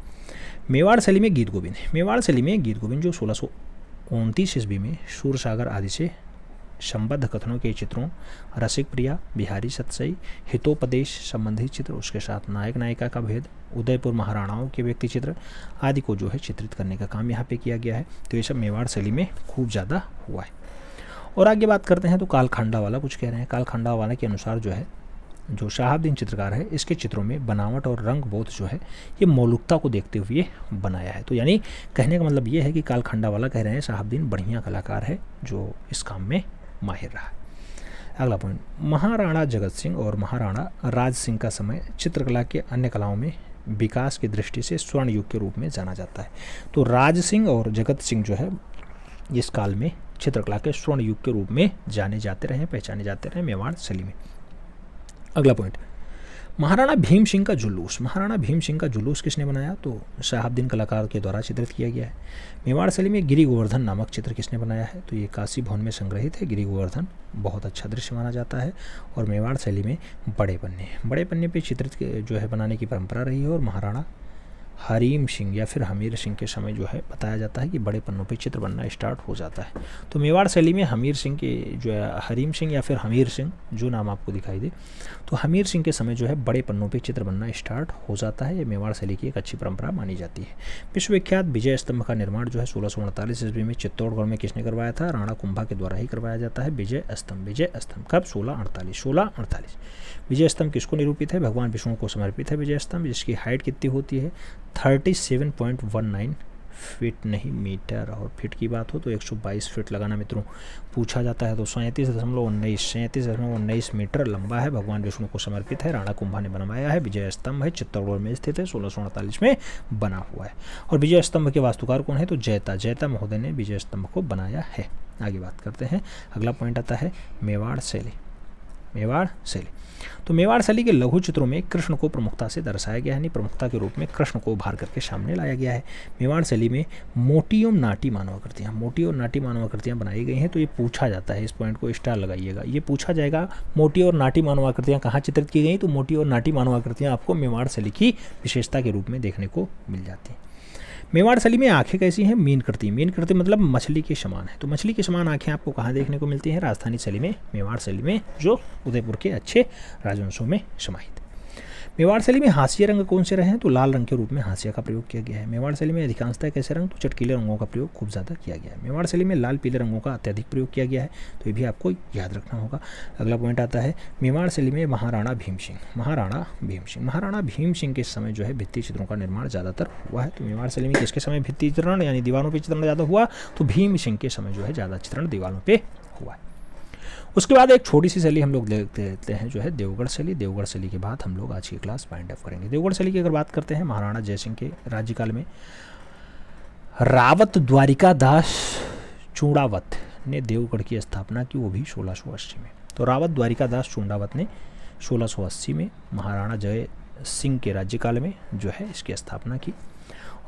A: मेवाड़ शैली में गीत गोविंद। मेवाड़ शैली में गीत गोविंद जो 1629 ईस्वी में सूरसागर आदि से संबद्ध कथनों के चित्रों, रसिक प्रिया, बिहारी सतसई, हितोपदेश संबंधी चित्र, उसके साथ नायक नायिका का भेद, उदयपुर महाराणाओं के व्यक्ति चित्र आदि को जो है चित्रित करने का काम यहाँ पे किया गया है। तो ये सब मेवाड़ शैली में खूब ज़्यादा हुआ है। और आगे बात करते हैं तो कालखंडा वाला कुछ कह रहे हैं। कालखंडा वाला के अनुसार जो है जो साहेबदीन चित्रकार है, इसके चित्रों में बनावट और रंग बोध जो है ये मौलिकता को देखते हुए बनाया है। तो यानी कहने का मतलब ये है कि कालखंडा वाला कह रहे हैं साहेबदीन बढ़िया कलाकार है जो इस काम में माहिर रहा। अगला पॉइंट, महाराणा जगत सिंह और महाराणा राज सिंह का समय चित्रकला के अन्य कलाओं में विकास की दृष्टि से स्वर्ण युग के रूप में जाना जाता है। तो राज सिंह और जगत सिंह जो है इस काल में चित्रकला के स्वर्ण युग के रूप में जाने जाते रहे, पहचाने जाते रहे मेवाड़ शैली में। अगला पॉइंट, महाराणा भीम सिंह का जुलूस। महाराणा भीम सिंह का जुलूस किसने बनाया? तो साहेबदीन कलाकार के द्वारा चित्रित किया गया है। मेवाड़ शैली में गिरि गोवर्धन नामक चित्र किसने बनाया है? तो ये काशी भवन में संग्रहित है। गिरि गोवर्धन बहुत अच्छा दृश्य माना जाता है। और मेवाड़ शैली में बड़े पन्ने पे चित्रित जो है बनाने की परंपरा रही है। और महाराणा हरीम सिंह या फिर हमीर सिंह के समय जो है बताया जाता है कि बड़े पन्नों पे चित्र बनना स्टार्ट हो जाता है। तो मेवाड़ शैली में हमीर सिंह के जो है हरीम सिंह या फिर हमीर सिंह जो नाम आपको दिखाई दे, तो हमीर सिंह के समय जो है बड़े पन्नों पे चित्र बनना स्टार्ट हो जाता है। ये मेवाड़ शैली की एक अच्छी परंपरा मानी जाती है। विश्वविख्यात विजय स्तंभ का निर्माण जो है 1648 ईस्वी में चित्तौड़गढ़ में किसने करवाया था? राणा कुंभा के द्वारा ही करवाया जाता है विजय स्तंभ। कब? 1648। विजय स्तंभ किसको निरूपित है? भगवान विष्णु को समर्पित है विजय स्तंभ, जिसकी हाइट कितनी होती है? 37.19 फीट नहीं मीटर। और फीट की बात हो तो 122 फीट लगाना मित्रों पूछा जाता है। तो 37.19 मीटर लंबा है, भगवान विष्णु को समर्पित है, राणा कुंभा ने बनवाया है। विजय स्तंभ है, चित्तौड़गढ़ में स्थित है, 1648 में बना हुआ है। और विजय स्तंभ के वास्तुकार कौन है? तो जैता महोदय ने विजय स्तंभ को बनाया है। आगे बात करते हैं, अगला पॉइंट आता है मेवाड़ शैली। तो मेवाड़ शैली के लघु चित्रों में कृष्ण को प्रमुखता से दर्शाया गया है, यानी प्रमुखता के रूप में कृष्ण को उभार करके सामने लाया गया है। मेवाड़ शैली में मोटी और नाटी मानवाकृतियाँ बनाई गई हैं। तो ये पूछा जाता है, इस पॉइंट को स्टार लगाइएगा, ये पूछा जाएगा मोटी और नाटी मानवाकृतियाँ कहाँ चित्रित की गई? तो मोटी और नाटी मानवाकृतियाँ आपको मेवाड़ शैली की विशेषता के रूप में देखने को मिल जाती हैं। मेवाड़ शैली में आंखें कैसी हैं? मीनकृति मतलब मछली के समान है। तो मछली के समान आंखें आपको कहाँ देखने को मिलती हैं? राजस्थानी शैली में, मेवाड़ शैली में, जो उदयपुर के अच्छे राजवंशों में समाहित। मेवाड़ शैली में हाशिया रंग कौन से रहे हैं? तो लाल रंग के रूप में हाशिया का प्रयोग किया गया है। मेवाड़ शैली में अधिकांशतः कैसे रंग? तो चटकीले रंगों का प्रयोग खूब ज़्यादा किया गया है। मेवाड़ शैली में लाल पीले रंगों का अत्यधिक प्रयोग किया गया है, तो ये भी आपको याद रखना होगा। अगला पॉइंट आता है मेवाड़ शैली में महाराणा भीम सिंह। महाराणा भीम सिंह के समय जो है भित्ति चित्रों का निर्माण ज़्यादातर हुआ है। तो मेवाड़ शैली में किसके समय भित्ति चित्रण यानी दीवारों पर चित्रण ज़्यादा हुआ? तो भीम सिंह के समय जो है ज़्यादा चित्रण दीवारों पर हुआ है। उसके बाद एक छोटी सी शैली हम लोग देख लेते हैं जो है देवगढ़ शैली। देवगढ़ शैली के बाद हम लोग आज की क्लास वाइंड अप करेंगे। देवगढ़ शैली की अगर बात करते हैं, महाराणा जयसिंह के राज्यकाल में रावत द्वारिका दास चूड़ावत ने देवगढ़ की स्थापना की, वो भी 1680 में। तो रावत द्वारिका दास चूड़ावत ने 1680 में महाराणा जय सिंह के राज्यकाल में जो है इसकी स्थापना की।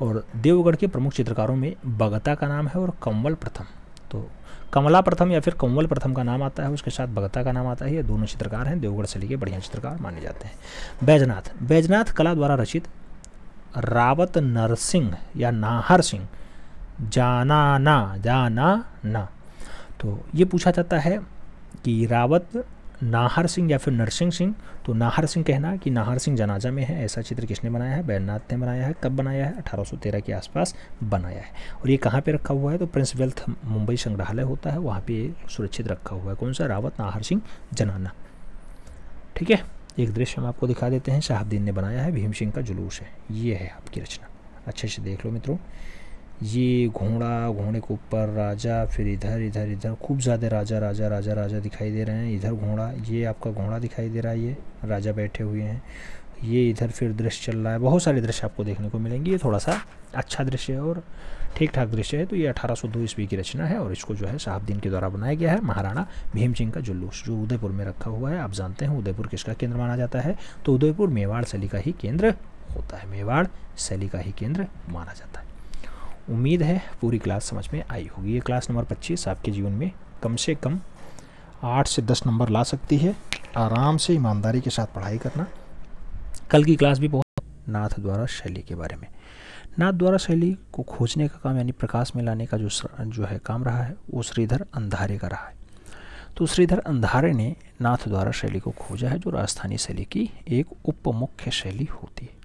A: और देवगढ़ के प्रमुख चित्रकारों में बगता का नाम है और कंवल प्रथम, तो कमला प्रथम या फिर कंवल प्रथम का नाम आता है, उसके साथ बगता का नाम आता है। ये दोनों चित्रकार हैं देवगढ़ शैली के बढ़िया चित्रकार माने जाते हैं। बैजनाथ कला द्वारा रचित रावत नरसिंह या नाहर सिंह जाना, तो ये पूछा जाता है कि रावत नाहर सिंह या फिर नरसिंह सिंह। तो नाहर सिंह कहना कि नाहर सिंह जनाजा में है, ऐसा चित्र किसने बनाया है? बैजनाथ ने बनाया है। कब बनाया है? 1813 के आसपास बनाया है। और ये कहाँ पे रखा हुआ है? तो प्रिंस वेल्थ मुंबई संग्रहालय होता है, वहाँ पे सुरक्षित रखा हुआ है। कौन सा? रावत नाहर सिंह जनाना। ठीक है, एक दृश्य हम आपको दिखा देते हैं, शहाबुद्दीन ने बनाया है, भीम सिंह का जुलूस है। ये है आपकी रचना, अच्छे से देख लो मित्रों। ये घोड़े के ऊपर राजा, फिर इधर खूब ज़्यादा राजा दिखाई दे रहे हैं। इधर घोड़ा, ये आपका घोड़ा दिखाई दे रहा है, ये राजा बैठे हुए हैं। ये इधर फिर दृश्य चल रहा है। बहुत सारे दृश्य आपको देखने को मिलेंगे। ये थोड़ा सा अच्छा दृश्य है और ठीक ठाक दृश्य है। तो ये 1802 ईस्वी की रचना है और इसको जो है शहाबुद्दीन के द्वारा बनाया गया है। महाराणा भीम सिंह का जुलूस, जो उदयपुर में रखा हुआ है। आप जानते हैं उदयपुर किसका केंद्र माना जाता है? तो उदयपुर मेवाड़ शैली का ही केंद्र होता है, मेवाड़ शैली का ही केंद्र माना जाता है। उम्मीद है पूरी क्लास समझ में आई होगी। ये क्लास नंबर 25 आपके जीवन में कम से कम 8 से 10 नंबर ला सकती है। आराम से ईमानदारी के साथ पढ़ाई करना। कल की क्लास भी बहुत नाथ द्वारा शैली के बारे में। नाथ द्वारा शैली को खोजने का काम यानी प्रकाश में लाने का जो है काम रहा है, वो श्रीधर अंधारे का रहा है। तो श्रीधर अंधारे ने नाथ द्वारा शैली को खोजा है, जो राजस्थानी शैली की एक उपमुख्य शैली होती है।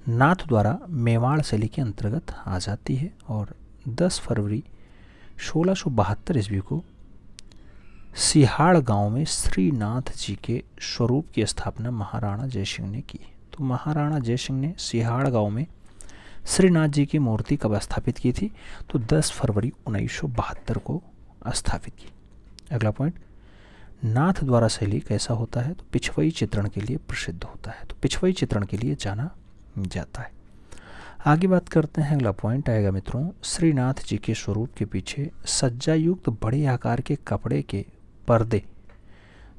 A: नाथ द्वारा मेवाड़ शैली के अंतर्गत आ जाती है और 10 फरवरी 1672 ईस्वी को सिहाड़ गांव में श्रीनाथ जी के स्वरूप की स्थापना महाराणा जयसिंह ने की। तो महाराणा जयसिंह ने सिहाड़ गांव में श्रीनाथ जी की मूर्ति कब स्थापित की थी? तो 10 फरवरी 1972 को स्थापित की। अगला पॉइंट, नाथ द्वारा शैली कैसा होता है? तो पिछवई चित्रण के लिए प्रसिद्ध होता है। तो पिछवई चित्रण के लिए जाना जाता है। आगे बात करते हैं, अगला पॉइंट आएगा मित्रों, श्रीनाथ जी के स्वरूप के पीछे सज्जा युक्त बड़े आकार के कपड़े के पर्दे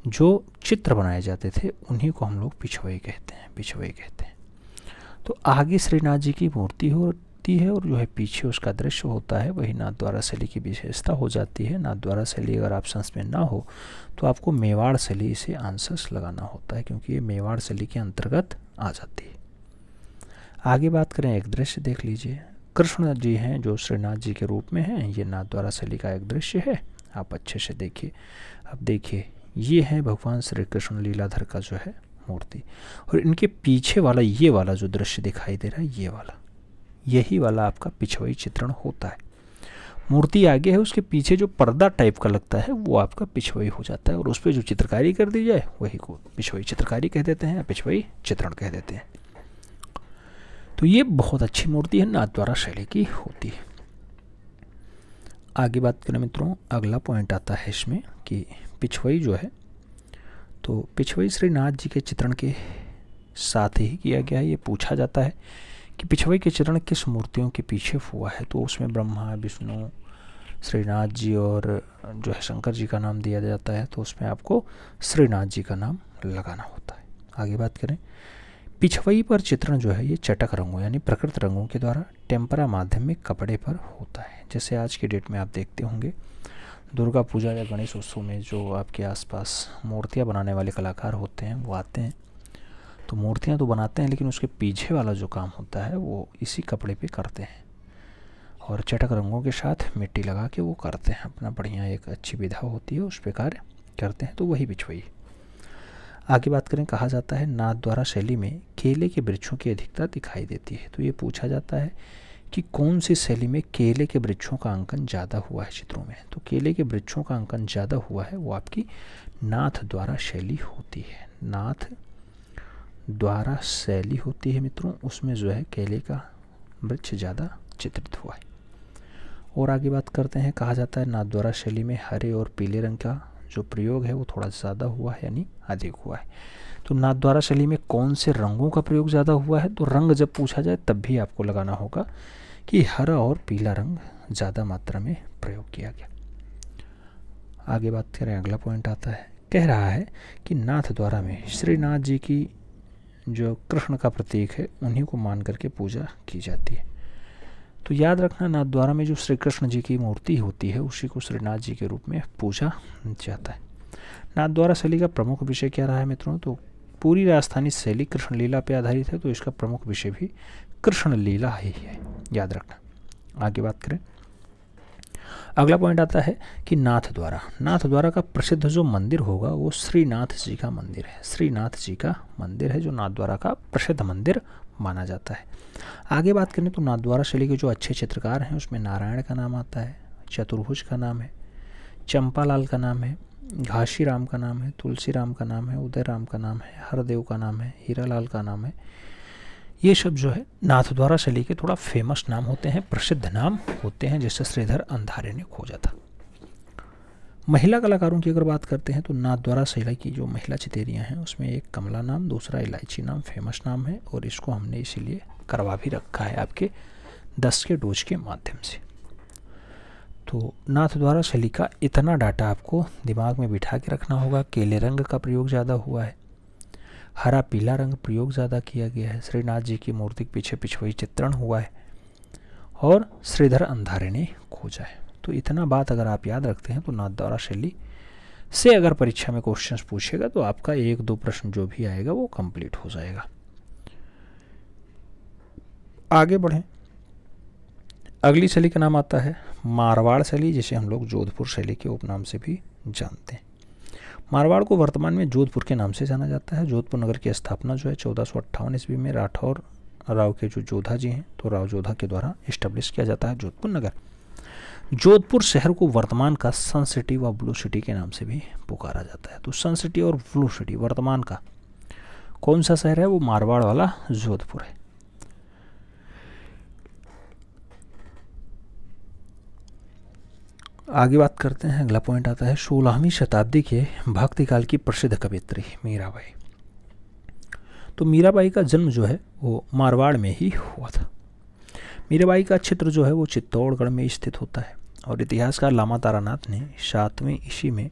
A: जो चित्र बनाए जाते थे, उन्हीं को हम लोग पिछवई कहते हैं। तो आगे श्रीनाथ जी की मूर्ति होती है और जो है पीछे उसका दृश्य होता है, वही नाथ द्वारा शैली की विशेषता हो जाती है। नाथ द्वारा शैली अगर ऑप्शंस में ना हो तो आपको मेवाड़ शैली से आंसर्स लगाना होता है, क्योंकि ये मेवाड़ शैली के अंतर्गत आ जाती है। आगे बात करें, एक दृश्य देख लीजिए। कृष्ण जी हैं जो श्रीनाथ जी के रूप में हैं। ये नाथ द्वारा शैली का एक दृश्य है, आप अच्छे से देखिए। अब देखिए, ये है भगवान श्री कृष्ण लीलाधर का जो है मूर्ति, और इनके पीछे वाला ये वाला जो दृश्य दिखाई दे रहा है, यही वाला आपका पिछवई चित्रण होता है। मूर्ति आगे है, उसके पीछे जो पर्दा टाइप का लगता है वो आपका पिछवई हो जाता है, और उस पर जो चित्रकारी कर दी जाए वही को पिछवई चित्रकारी कह देते हैं या पिछवई चित्रण कह देते हैं। तो ये बहुत अच्छी मूर्ति है, नाथ द्वारा शैली की होती है। आगे बात करें मित्रों, अगला पॉइंट आता है इसमें कि पिछवई जो है, तो पिछवई श्रीनाथ जी के चित्रण के साथ ही किया गया है। ये पूछा जाता है कि पिछवई के चित्रण किस मूर्तियों के पीछे हुआ है? तो उसमें ब्रह्मा, विष्णु, श्रीनाथ जी और जो है शंकर जी का नाम दिया जाता है, तो उसमें आपको श्रीनाथ जी का नाम लगाना होता है। आगे बात करें, पिछवई पर चित्रण जो है ये चटक रंगों यानी प्रकृत रंगों के द्वारा टेम्परा माध्यम में कपड़े पर होता है। जैसे आज की डेट में आप देखते होंगे दुर्गा पूजा या गणेश उत्सव में जो आपके आसपास मूर्तियाँ बनाने वाले कलाकार होते हैं वो आते हैं, तो मूर्तियाँ तो बनाते हैं लेकिन उसके पीछे वाला जो काम होता है वो इसी कपड़े पे करते हैं, और चटक रंगों के साथ मिट्टी लगा के वो करते हैं अपना बढ़िया, एक अच्छी विधा होती है उस पर कार्य करते हैं, तो वही पिछवई। आगे बात करें, कहा जाता है नाथद्वारा शैली में केले के वृक्षों की अधिकता दिखाई देती है। तो ये पूछा जाता है कि कौन सी शैली में केले के वृक्षों का अंकन ज़्यादा हुआ है चित्रों में। तो केले के वृक्षों का अंकन ज़्यादा हुआ है वो आपकी नाथद्वारा शैली होती है। नाथद्वारा शैली होती है मित्रों, उसमें जो है केले का वृक्ष ज़्यादा चित्रित हुआ है। और आगे बात करते हैं, कहा जाता है नाथद्वारा शैली में हरे और पीले रंग का जो प्रयोग है वो थोड़ा ज़्यादा हुआ है यानी अधिक हुआ है। तो नाथद्वारा शैली में कौन से रंगों का प्रयोग ज़्यादा हुआ है, तो रंग जब पूछा जाए तब भी आपको लगाना होगा कि हरा और पीला रंग ज़्यादा मात्रा में प्रयोग किया गया। आगे बात करें, अगला पॉइंट आता है, कह रहा है कि नाथद्वारा में श्रीनाथ जी की जो कृष्ण का प्रतीक है उन्हीं को मान करके पूजा की जाती है। तो याद रखना, नाथद्वारा में जो श्री कृष्ण जी की मूर्ति होती है उसी को श्रीनाथ जी के रूप में पूजा जाता है। नाथद्वारा शैली का प्रमुख विषय क्या रहा है मित्रों, तो पूरी राजस्थानी शैली कृष्ण लीला पर आधारित है, तो इसका प्रमुख विषय भी कृष्ण लीला ही है, याद रखना। आगे बात करें, अगला पॉइंट आता है कि नाथद्वारा का प्रसिद्ध जो मंदिर होगा वो श्रीनाथ जी का मंदिर है। श्रीनाथ जी का मंदिर है जो नाथद्वारा का प्रसिद्ध मंदिर माना जाता है। आगे बात करें तो नाथद्वारा शैली के जो अच्छे चित्रकार हैं उसमें नारायण का नाम आता है, चतुर्भुज का नाम है, चंपालाल का नाम है, घाशीराम का नाम है, तुलसीराम का नाम है, उदयराम का नाम है, हरदेव का नाम है, हीरालाल का नाम है। ये सब जो है नाथद्वारा शैली के थोड़ा फेमस नाम होते हैं, प्रसिद्ध नाम होते हैं, जैसे श्रीधर अंधारे ने खोजा था। महिला कलाकारों की अगर बात करते हैं तो नाथद्वारा शैली की जो महिला चितेरियाँ हैं उसमें एक कमला नाम, दूसरा इलायची नाम फेमस नाम है, और इसको हमने इसीलिए करवा भी रखा है आपके 10 के डोज के माध्यम से। तो नाथद्वारा शैली का इतना डाटा आपको दिमाग में बिठा के रखना होगा। केले रंग का प्रयोग ज़्यादा हुआ है, हरा पीला रंग प्रयोग ज़्यादा किया गया है, श्रीनाथ जी की मूर्ति के पीछे पिछवाई चित्रण हुआ है, और श्रीधर अंधारे ने खोजा है। तो इतना बात अगर आप याद रखते हैं तो नाथद्वारा शैली से अगर परीक्षा में क्वेश्चंस पूछेगा तो आपका 1-2 प्रश्न जो भी आएगा वो कंप्लीट हो जाएगा। आगे बढ़ें, अगली शैली का नाम आता है मारवाड़ शैली, जिसे हम लोग जोधपुर शैली के उपनाम से भी जानते हैं। मारवाड़ को वर्तमान में जोधपुर के नाम से जाना जाता है। जोधपुर नगर की स्थापना जो है 1458 ईस्वी में राठौर राव के जो जोधा जी हैं तो राव जोधा के द्वारा इस्टेब्लिश किया जाता है जोधपुर नगर। जोधपुर शहर को वर्तमान का सन सिटी व ब्लू सिटी के नाम से भी पुकारा जाता है। तो सन सिटी और ब्लू सिटी वर्तमान का कौन सा शहर है, वो मारवाड़ वाला जोधपुर है। आगे बात करते हैं, अगला पॉइंट आता है 16वीं शताब्दी के भक्ति काल की प्रसिद्ध कवियत्री मीराबाई। तो मीराबाई का जन्म जो है वो मारवाड़ में ही हुआ था। मीराबाई का क्षेत्र जो है वो चित्तौड़गढ़ में स्थित होता है, और इतिहासकार लामा तारानाथ ने 7वीं ईस्वी में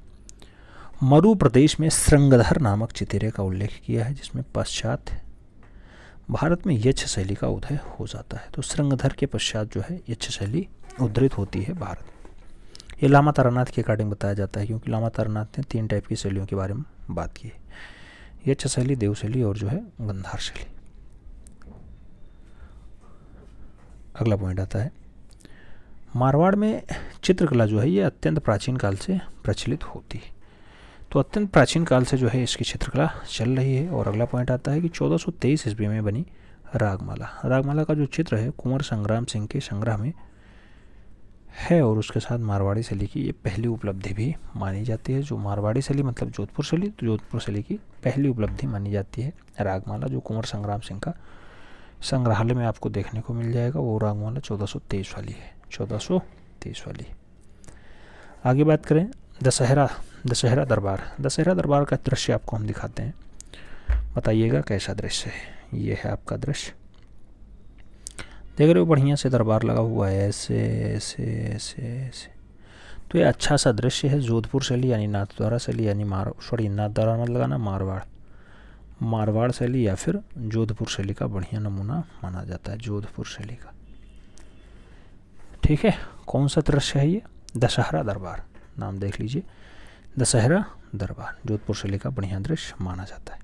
A: मरु प्रदेश में श्रृंगधर नामक चितेरे का उल्लेख किया है, जिसमें पश्चात भारत में यक्ष शैली का उदय हो जाता है। तो श्रृंगधर के पश्चात जो है यक्ष शैली उद्धृत होती है भारत। ये लामा तारानाथ के अकॉर्डिंग बताया जाता है, क्योंकि लामा तारानाथ ने 3 टाइप की शैलियों के बारे में बात की है, यक्ष शैली, देव शैली और जो है गंधार शैली। अगला पॉइंट आता है मारवाड़ में चित्रकला जो है ये अत्यंत प्राचीन काल से प्रचलित होती है। तो अत्यंत प्राचीन काल से जो है इसकी चित्रकला चल रही है। और अगला पॉइंट आता है कि 1423 ईस्वी में बनी रागमाला। रागमाला का जो चित्र है कुंवर संग्राम सिंह के संग्रह में है, और उसके साथ मारवाड़ी शैली की ये पहली उपलब्धि भी मानी जाती है। जो मारवाड़ी शैली मतलब जोधपुर शैली, तो जोधपुर शैली की पहली उपलब्धि मानी जाती है रागमाला, जो कुंवर संग्राम सिंह का संग्रहालय में आपको देखने को मिल जाएगा। वो रागमाला 1423 वाली है, 1423 वाली। आगे बात करें दशहरा दरबार। दशहरा दरबार का दृश्य आपको हम दिखाते हैं, बताइएगा कैसा दृश्य है। ये है आपका दृश्य, देख रहे हो, बढ़िया से दरबार लगा हुआ है, ऐसे ऐसे ऐसे ऐसे। तो ये अच्छा सा दृश्य है। जोधपुर शैली यानी नाथद्वारा शैली यानी नाथद्वारा मत लगाना, मारवाड़ शैली या फिर जोधपुर शैली का बढ़िया नमूना माना जाता है, जोधपुर शैली का। ठीक है, कौन सा दृश्य है ये, दशहरा दरबार, नाम देख लीजिए, दशहरा दरबार जोधपुर शैली का बढ़िया दृश्य माना जाता है।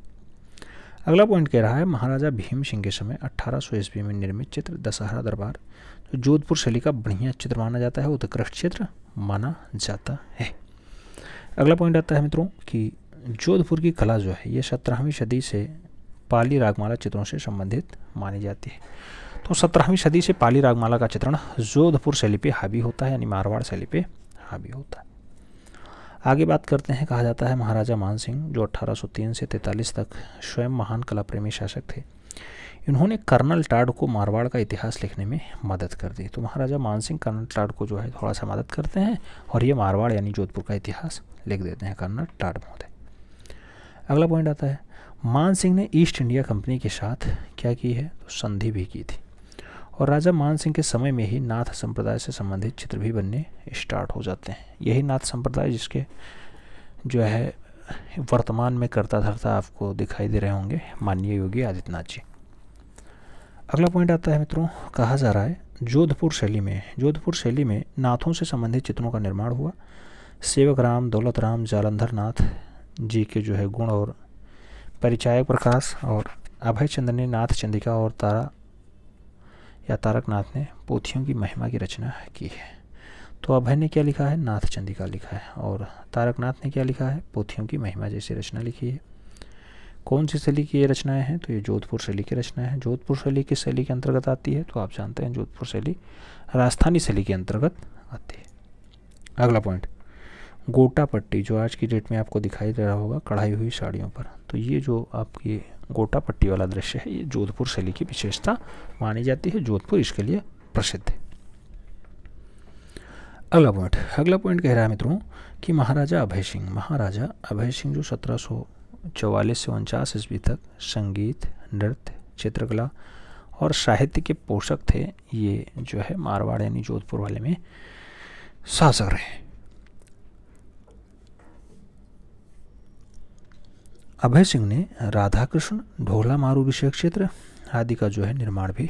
A: अगला पॉइंट कह रहा है महाराजा भीम सिंह के समय 1800 ईस्वी में निर्मित चित्र दशहरा दरबार जो जोधपुर शैली का बढ़िया चित्र माना जाता है, उत्कृष्ट चित्र माना जाता है। अगला पॉइंट आता है मित्रों कि जोधपुर की कला जो है ये 17वीं सदी से पाली रागमाला चित्रों से संबंधित मानी जाती है। तो 17वीं सदी से पाली रागमाला का चित्रण जोधपुर शैली पे हावी होता है, यानी मारवाड़ शैली पे हावी होता है। आगे बात करते हैं, कहा जाता है महाराजा मानसिंह जो 1803 से 43 तक स्वयं महान कला प्रेमी शासक थे, इन्होंने कर्नल टाड को मारवाड़ का इतिहास लिखने में मदद कर दी। तो महाराजा मानसिंह कर्नल टाड को जो है थोड़ा सा मदद करते हैं और ये मारवाड़ यानी जोधपुर का इतिहास लिख देते हैं कर्नल टाड महोदय। अगला पॉइंट आता है, मानसिंह ने ईस्ट इंडिया कंपनी के साथ क्या की है, तो संधि भी की थी और राजा मानसिंह के समय में ही नाथ संप्रदाय से संबंधित चित्र भी बनने स्टार्ट हो जाते हैं। यही नाथ संप्रदाय जिसके जो है वर्तमान में कर्ता धर्ता आपको दिखाई दे रहे होंगे माननीय योगी आदित्यनाथ जी। अगला पॉइंट आता है मित्रों, कहा जा रहा है जोधपुर शैली में नाथों से संबंधित चित्रों का निर्माण हुआ। सेवक राम, दौलत राम, जालंधर नाथ जी के जो है गुण और परिचायक प्रकाश और अभय चंद्र ने नाथ चंदिका और तारकनाथ ने पोथियों की महिमा की रचना की है। तो अभय ने क्या लिखा है, नाथ चंदिका लिखा है और तारकनाथ ने क्या लिखा है, पोथियों की महिमा जैसी रचना लिखी है। कौन सी शैली की ये रचनाएं हैं, तो ये जोधपुर शैली की रचनाएं हैं। जोधपुर शैली किस शैली के अंतर्गत आती है, तो आप जानते हैं जोधपुर शैली राजस्थानी शैली के अंतर्गत आती है। अगला पॉइंट, गोटा पट्टी जो आज की डेट में आपको दिखाई दे रहा होगा कढ़ाई हुई साड़ियों पर, तो ये जो आपकी गोटा पट्टी वाला दृश्य है ये जोधपुर शैली की विशेषता मानी जाती है। जोधपुर इसके लिए प्रसिद्ध है। अगला पॉइंट कह रहा है मित्रों कि महाराजा अभय सिंह जो 1744 से 49 ईस्वी तक संगीत, नृत्य, चित्रकला और साहित्य के पोषक थे, ये जो है मारवाड़ यानी जोधपुर वाले में शासक रहे। अभय सिंह ने राधा कृष्ण, ढोला मारू विषय क्षेत्र आदि का जो है निर्माण भी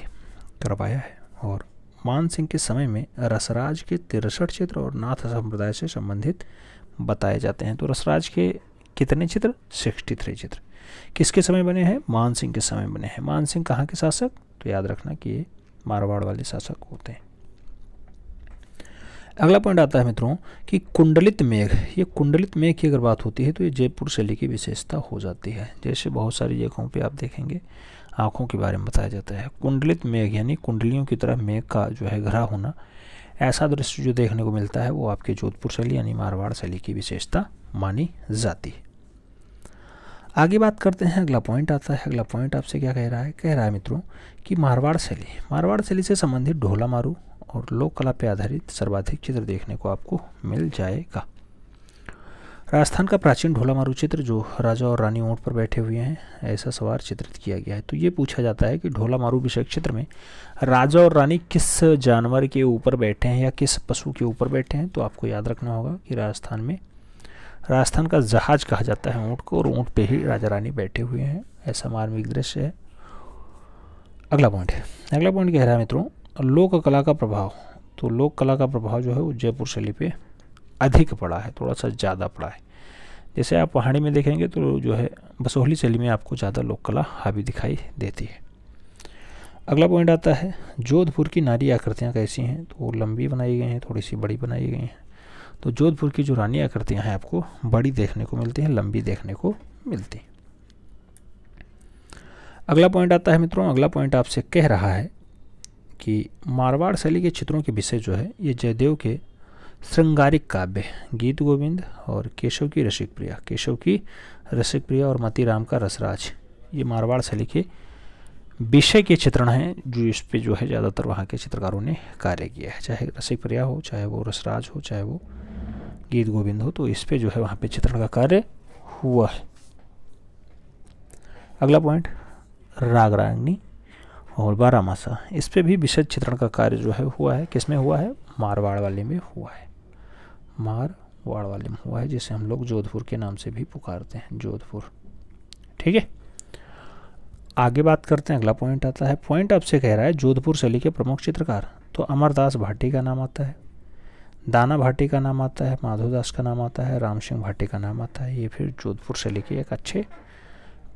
A: करवाया है और मान सिंह के समय में रसराज के 63 चित्र और नाथ संप्रदाय से संबंधित बताए जाते हैं। तो रसराज के कितने चित्र, 63 चित्र किसके समय बने हैं, मान सिंह के समय बने हैं। मान सिंह कहाँ के शासक, तो याद रखना कि ये मारवाड़ वाले शासक होते हैं। अगला पॉइंट आता है मित्रों कि कुंडलित मेघ, ये कुंडलित मेघ की अगर बात होती है तो ये जयपुर शैली की विशेषता हो जाती है। जैसे बहुत सारी जगहों पे आप देखेंगे आँखों के बारे में बताया जाता है। कुंडलित मेघ यानी कुंडलियों की तरह मेघ का जो है घरा होना, ऐसा दृश्य जो देखने को मिलता है वो आपके जोधपुर शैली यानी मारवाड़ शैली की विशेषता मानी जाती है। आगे बात करते हैं, अगला पॉइंट आता है। अगला पॉइंट आपसे क्या कह रहा है मित्रों कि मारवाड़ शैली से संबंधित ढोला मारू और लोक कला पर आधारित सर्वाधिक चित्र देखने को आपको मिल जाएगा। राजस्थान का प्राचीन ढोला मारू चित्र जो राजा और रानी ऊंट पर बैठे हुए हैं ऐसा सवार चित्रित किया गया है। तो ये पूछा जाता है कि ढोला मारू विषय चित्र में राजा और रानी किस जानवर के ऊपर बैठे हैं या किस पशु के ऊपर बैठे हैं। तो आपको याद रखना होगा कि राजस्थान का जहाज कहा जाता है ऊंट को और ऊंट पे ही राजा रानी बैठे हुए हैं, ऐसा मार्मिक दृश्य है। अगला पॉइंट कह रहा है मित्रों लोक कला का प्रभाव। तो लोक कला का प्रभाव जो है वो जयपुर शैली पे अधिक पड़ा है, थोड़ा सा ज़्यादा पड़ा है। जैसे आप पहाड़ी में देखेंगे तो जो है बसोहली शैली में आपको ज़्यादा लोक कला हावी दिखाई देती है। अगला पॉइंट आता है जोधपुर की नारी आकृतियाँ कैसी हैं, तो वो लंबी बनाई गई हैं, थोड़ी सी बड़ी बनाई गई हैं। तो जोधपुर की जो रानी आकृतियाँ हैं आपको बड़ी देखने को मिलती हैं, लंबी देखने को मिलती हैं। अगला पॉइंट आता है मित्रों, अगला पॉइंट आपसे कह रहा है कि मारवाड़ शैली के चित्रों के विषय जो है ये जयदेव के श्रृंगारिक काव्य गीत गोविंद और केशव की रसिक प्रिया और मतीराम का रसराज, ये मारवाड़ शैली के विषय के चित्रण हैं जो इस पे जो है ज़्यादातर वहाँ के चित्रकारों ने कार्य किया है। चाहे रसिक प्रिया हो, चाहे वो रसराज हो, चाहे वो गीत गोविंद हो, तो इस पे जो है वहाँ पे चित्रण का कार्य हुआ है। अगला पॉइंट राग रागनी और बारामासा, इस पे भी विशद चित्रण का कार्य जो है हुआ है। किस में हुआ है, मारवाड़ वाले में हुआ है, मारवाड़ वाले में हुआ है, जिसे हम लोग जोधपुर के नाम से भी पुकारते हैं, जोधपुर। ठीक है, आगे बात करते हैं। अगला पॉइंट आता है, पॉइंट आपसे कह रहा है जोधपुर शैली के प्रमुख चित्रकार। तो अमरदास भाटी का नाम आता है, दाना भाटी का नाम आता है, माधवदास का नाम आता है, राम सिंह भाटी का नाम आता है। ये फिर जोधपुर शैली के एक अच्छे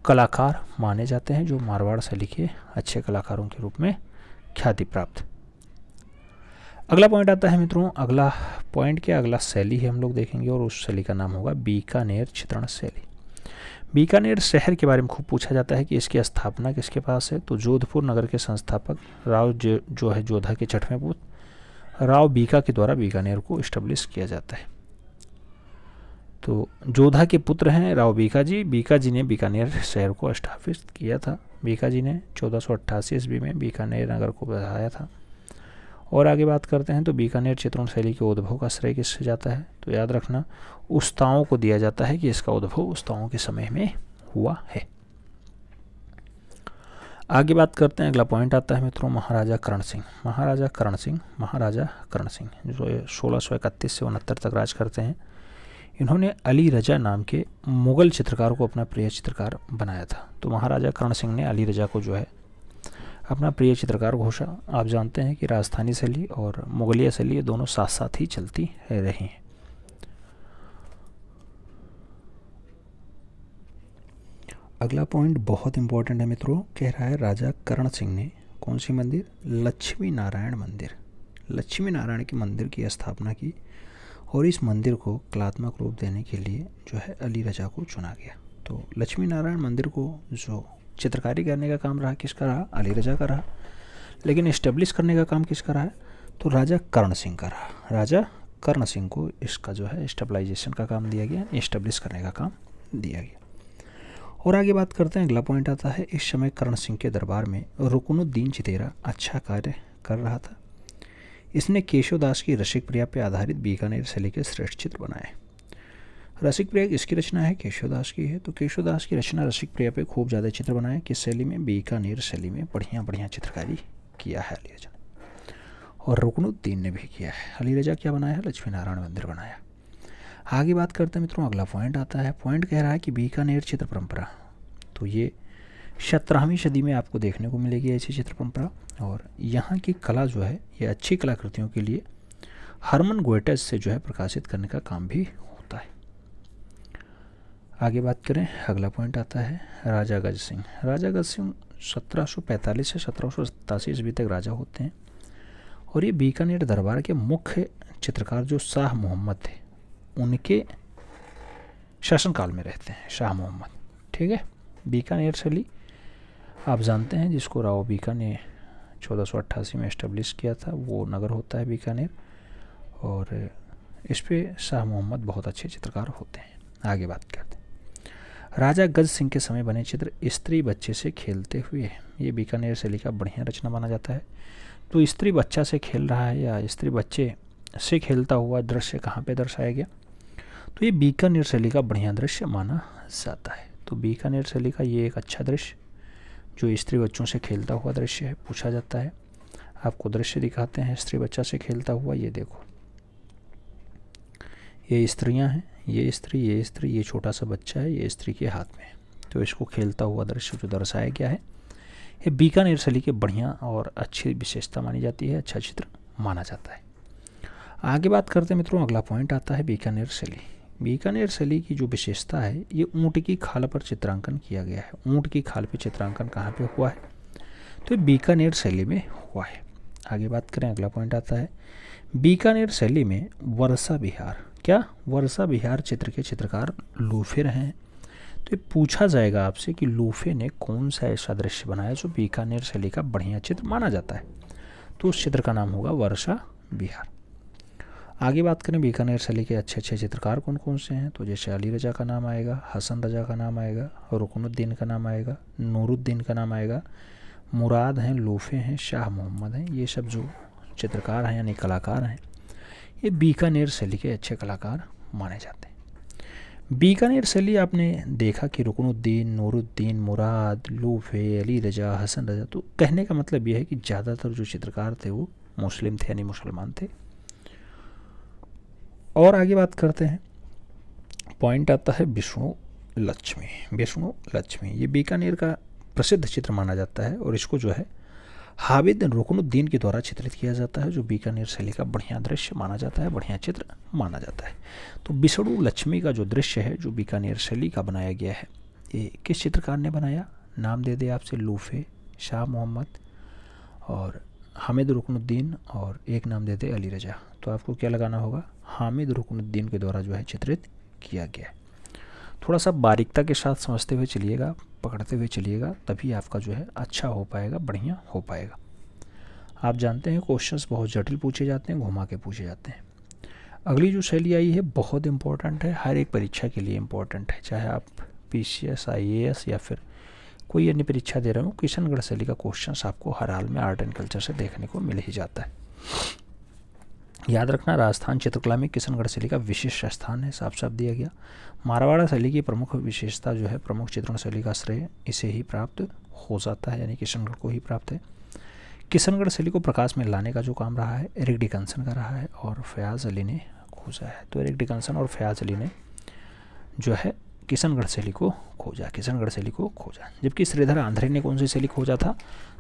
A: कलाकार माने जाते हैं जो मारवाड़ शैली के अच्छे कलाकारों के रूप में ख्याति प्राप्त। अगला पॉइंट आता है मित्रों, अगला पॉइंट क्या, अगला शैली है हम लोग देखेंगे और उस शैली का नाम होगा बीकानेर चित्रण शैली। बीकानेर शहर के बारे में खूब पूछा जाता है कि इसकी स्थापना किसके पास है, तो जोधपुर नगर के संस्थापक राव जो है जोधा के छठवें पुत्र राव बीका के द्वारा बीकानेर को इस्टेब्लिश किया जाता है। तो जोधा के पुत्र हैं राव बीका जी ने बीकानेर शहर को स्थापित किया था। बीका जी ने 1488 ईस्वी में बीकानेर नगर को बसाया था। और आगे बात करते हैं तो बीकानेर चित्रण शैली के उद्भव का श्रेय किससे जाता है, तो याद रखना उस्ताओं को दिया जाता है कि इसका उद्भव उस्ताओं के समय में हुआ है। आगे बात करते हैं, अगला पॉइंट आता है मित्रों महाराजा करण सिंह जो 1631 से 69 तक राज करते हैं। इन्होंने अली रजा नाम के मुग़ल चित्रकार को अपना प्रिय चित्रकार बनाया था। तो महाराजा करण सिंह ने अली रजा को जो है अपना प्रिय चित्रकार घोषा। आप जानते हैं कि राजस्थानी शैली और मुगलिया शैली ये दोनों साथ साथ ही चलती रही हैं। अगला पॉइंट बहुत इंपॉर्टेंट है मित्रों, कह रहा है राजा करण सिंह ने कौन सी मंदिर, लक्ष्मी नारायण के मंदिर की स्थापना की और इस मंदिर को कलात्मक रूप देने के लिए जो है अली रजा को चुना गया। तो लक्ष्मी नारायण मंदिर को जो चित्रकारी करने का काम रहा किसका रहा, अली रजा का रहा, लेकिन इस्टेब्लिश करने का काम किसका रहा, तो राजा करण सिंह का रहा। राजा करण सिंह को इसका जो है स्टेबलाइजेशन का काम दिया गया, इस्टेब्लिश करने का काम दिया गया। और आगे बात करते हैं, अगला पॉइंट आता है, इस समय करण सिंह के दरबार में रुकनुद्दीन चितेरा अच्छा कार्य कर रहा था। इसने केशवदास की रसिक प्रिया पर आधारित बीकानेर शैली के श्रेष्ठ चित्र बनाए। रसिक प्रिया किसकी रचना है, केशवदास की है। तो केशवदास की रचना रसिक प्रिया पे खूब ज़्यादा चित्र बनाए, किस शैली में, बीकानेर शैली में बढ़िया चित्रकारी किया है अली रजा ने। और रुकनुद्दीन ने भी किया है। अली रजा क्या बनाया है, लक्ष्मी नारायण मंदिर बनाया। आगे बात करते हैं मित्रों, अगला पॉइंट आता है, पॉइंट कह रहा है कि बीकानेर चित्र परंपरा, तो ये 17वीं सदी में आपको देखने को मिलेगी ऐसी चित्र परंपरा। और यहाँ की कला जो है ये अच्छी कलाकृतियों के लिए हरमन गोएटस से जो है प्रकाशित करने का काम भी होता है। आगे बात करें, अगला पॉइंट आता है राजा गज सिंह 1745 से 1787 ईस्वी तक राजा होते हैं। और ये बीकानेर दरबार के मुख्य चित्रकार जो शाह मोहम्मद थे उनके शासनकाल में रहते हैं, शाह मोहम्मद। ठीक है, बीकानेर शैली आप जानते हैं जिसको राव बीका ने 1488 में इस्टेब्लिश किया था, वो नगर होता है बीकानेर। और इस पे शाह मोहम्मद बहुत अच्छे चित्रकार होते हैं। आगे बात करते हैं, राजा गज सिंह के समय बने चित्र स्त्री बच्चे से खेलते हुए, ये बीकानेर शैली का बढ़िया रचना माना जाता है। तो स्त्री बच्चा से खेल रहा है या स्त्री बच्चे से खेलता हुआ दृश्य कहाँ पे दर्शाया गया, तो ये बीकानेर शैली का बढ़िया दृश्य माना जाता है। तो बीकानेर शैली का ये एक अच्छा दृश्य जो स्त्री बच्चों से खेलता हुआ दृश्य है, पूछा जाता है। आपको दृश्य दिखाते हैं स्त्री बच्चा से खेलता हुआ, ये देखो, ये स्त्रियां हैं, ये स्त्री, ये छोटा सा बच्चा है, ये स्त्री के हाथ में। तो इसको खेलता हुआ दृश्य जो दर्शाया गया है ये बीकानेर शैली के बढ़िया और अच्छी विशेषता मानी जाती है, अच्छा चित्र माना जाता है। आगे बात करते हैं मित्रों, अगला पॉइंट आता है बीकानेर शैली। बीकानेर शैली की जो विशेषता है ये ऊँट की खाल पर चित्रांकन किया गया है। ऊँट की खाल पर चित्रांकन कहाँ पे हुआ है, तो बीकानेर शैली में हुआ है। आगे बात करें, अगला पॉइंट आता है बीकानेर शैली में वर्षा विहार चित्र के चित्रकार लूफे रहे हैं। तो ये पूछा जाएगा आपसे कि लूफे ने कौन सा ऐसा दृश्य बनाया जो बीकानेर शैली का बढ़िया चित्र माना जाता है, तो उस चित्र का नाम होगा वर्षा विहार। आगे बात करें बीकानेर शैली के अच्छे चित्रकार कौन कौन से हैं, तो जैसे अली रजा का नाम आएगा, हसन रजा का नाम आएगा, रुकनुद्दीन का नाम आएगा, नूरुद्दीन का नाम आएगा, मुराद हैं, लूफे हैं, शाह मोहम्मद हैं। ये सब जो चित्रकार हैं यानी कलाकार हैं ये बीकानेर शैली के अच्छे कलाकार माने जाते हैं। बीकानेर शैली आपने देखा कि रुकनुद्दीन, नूरुद्दीन, मुराद, लूफे, अली रजा, हसन रजा, तो कहने का मतलब यह है कि ज़्यादातर जो चित्रकार थे वो मुस्लिम थे यानी मुसलमान थे। और आगे बात करते हैं, पॉइंट आता है विष्णु लक्ष्मी। ये बीकानेर का प्रसिद्ध चित्र माना जाता है और इसको जो है हामिद रुकनुद्दीन के द्वारा चित्रित किया जाता है, जो बीकानेर शैली का बढ़िया दृश्य माना जाता है, बढ़िया चित्र माना जाता है। तो विष्णु लक्ष्मी का जो दृश्य है जो बीकानेर शैली का बनाया गया है, ये किस चित्रकार ने बनाया, नाम दे दे आपसे, लूफे, शाह मोहम्मद और हामिद रुकनुद्दीन, और एक नाम दे दे अली रजा। तो आपको क्या लगाना होगा, हामिद रुकनुद्दीन के द्वारा जो है चित्रित किया गया है। थोड़ा सा बारीकता के साथ समझते हुए चलिएगा, पकड़ते हुए चलिएगा, तभी आपका जो है अच्छा हो पाएगा, बढ़िया हो पाएगा। आप जानते हैं क्वेश्चंस बहुत जटिल पूछे जाते हैं, घुमा के पूछे जाते हैं। अगली जो शैली आई है बहुत इंपॉर्टेंट है, हर एक परीक्षा के लिए इम्पोर्टेंट है, चाहे आप PCS IAS या फिर कोई अन्य परीक्षा दे रहे हो। किशनगढ़ शैली का क्वेश्चंस आपको हर हाल में आर्ट एंड कल्चर से देखने को मिल ही जाता है। याद रखना, राजस्थान चित्रकला में किशनगढ़ शैली का विशिष्ट स्थान है, साफ साफ दिया गया। मारवाड़ा शैली की प्रमुख विशेषता जो है, प्रमुख चित्रण शैली का श्रेय इसे ही प्राप्त हो जाता है, यानी किशनगढ़ को ही प्राप्त है। किशनगढ़ शैली को प्रकाश में लाने का जो काम रहा है एरिक डिकन्सन का रहा है और फयाज अली ने खोजा है। तो एरिक डिकन्सन और फयाज अली ने जो है किशनगढ़ शैली को खोजा, किशनगढ़ शैली को खोजा। जबकि श्रीधर आंध्रे ने कौन सी शैली खोजा था?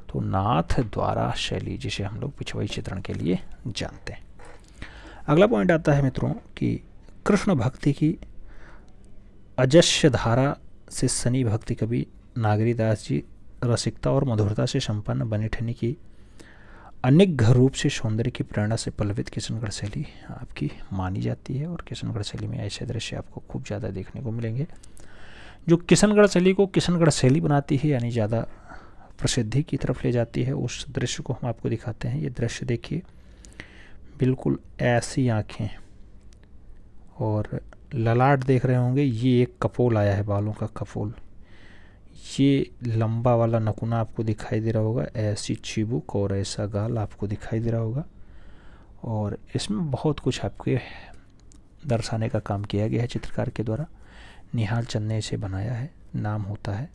A: तो नाथ द्वारा शैली, जिसे हम लोग पिछवाई चित्रण के लिए जानते हैं। अगला पॉइंट आता है मित्रों कि कृष्ण भक्ति की अजस्य धारा से सनी भक्ति कवि नागरीदास जी रसिकता और मधुरता से संपन्न बनी ठनी की अनेक रूप से सौंदर्य की प्रेरणा से पल्लवित किशनगढ़ शैली आपकी मानी जाती है। और किशनगढ़ शैली में ऐसे दृश्य आपको खूब ज़्यादा देखने को मिलेंगे जो किशनगढ़ शैली को किशनगढ़ शैली बनाती है, यानी ज़्यादा प्रसिद्धि की तरफ ले जाती है। उस दृश्य को हम आपको दिखाते हैं। ये दृश्य देखिए, बिल्कुल ऐसी आँखें और ललाट देख रहे होंगे। ये एक कपोल आया है, बालों का कपोल। ये लंबा वाला नकुना आपको दिखाई दे रहा होगा, ऐसी चिबुक और ऐसा गाल आपको दिखाई दे रहा होगा। और इसमें बहुत कुछ आपके दर्शाने का काम किया गया है चित्रकार के द्वारा। निहाल चंद ने इसे बनाया है। नाम होता है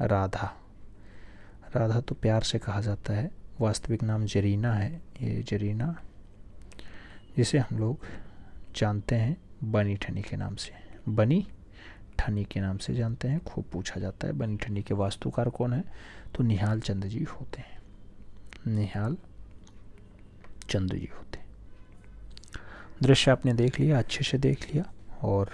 A: राधा। राधा तो प्यार से कहा जाता है, वास्तविक नाम जरीना है। ये जरीना, जिसे हम लोग जानते हैं बनी ठनी के नाम से, बनी ठनी के नाम से जानते हैं। खूब पूछा जाता है बनी ठनी के वास्तुकार कौन है? तो निहाल चंद जी होते हैं, निहाल चंद जी होते हैं। दृश्य आपने देख लिया, अच्छे से देख लिया। और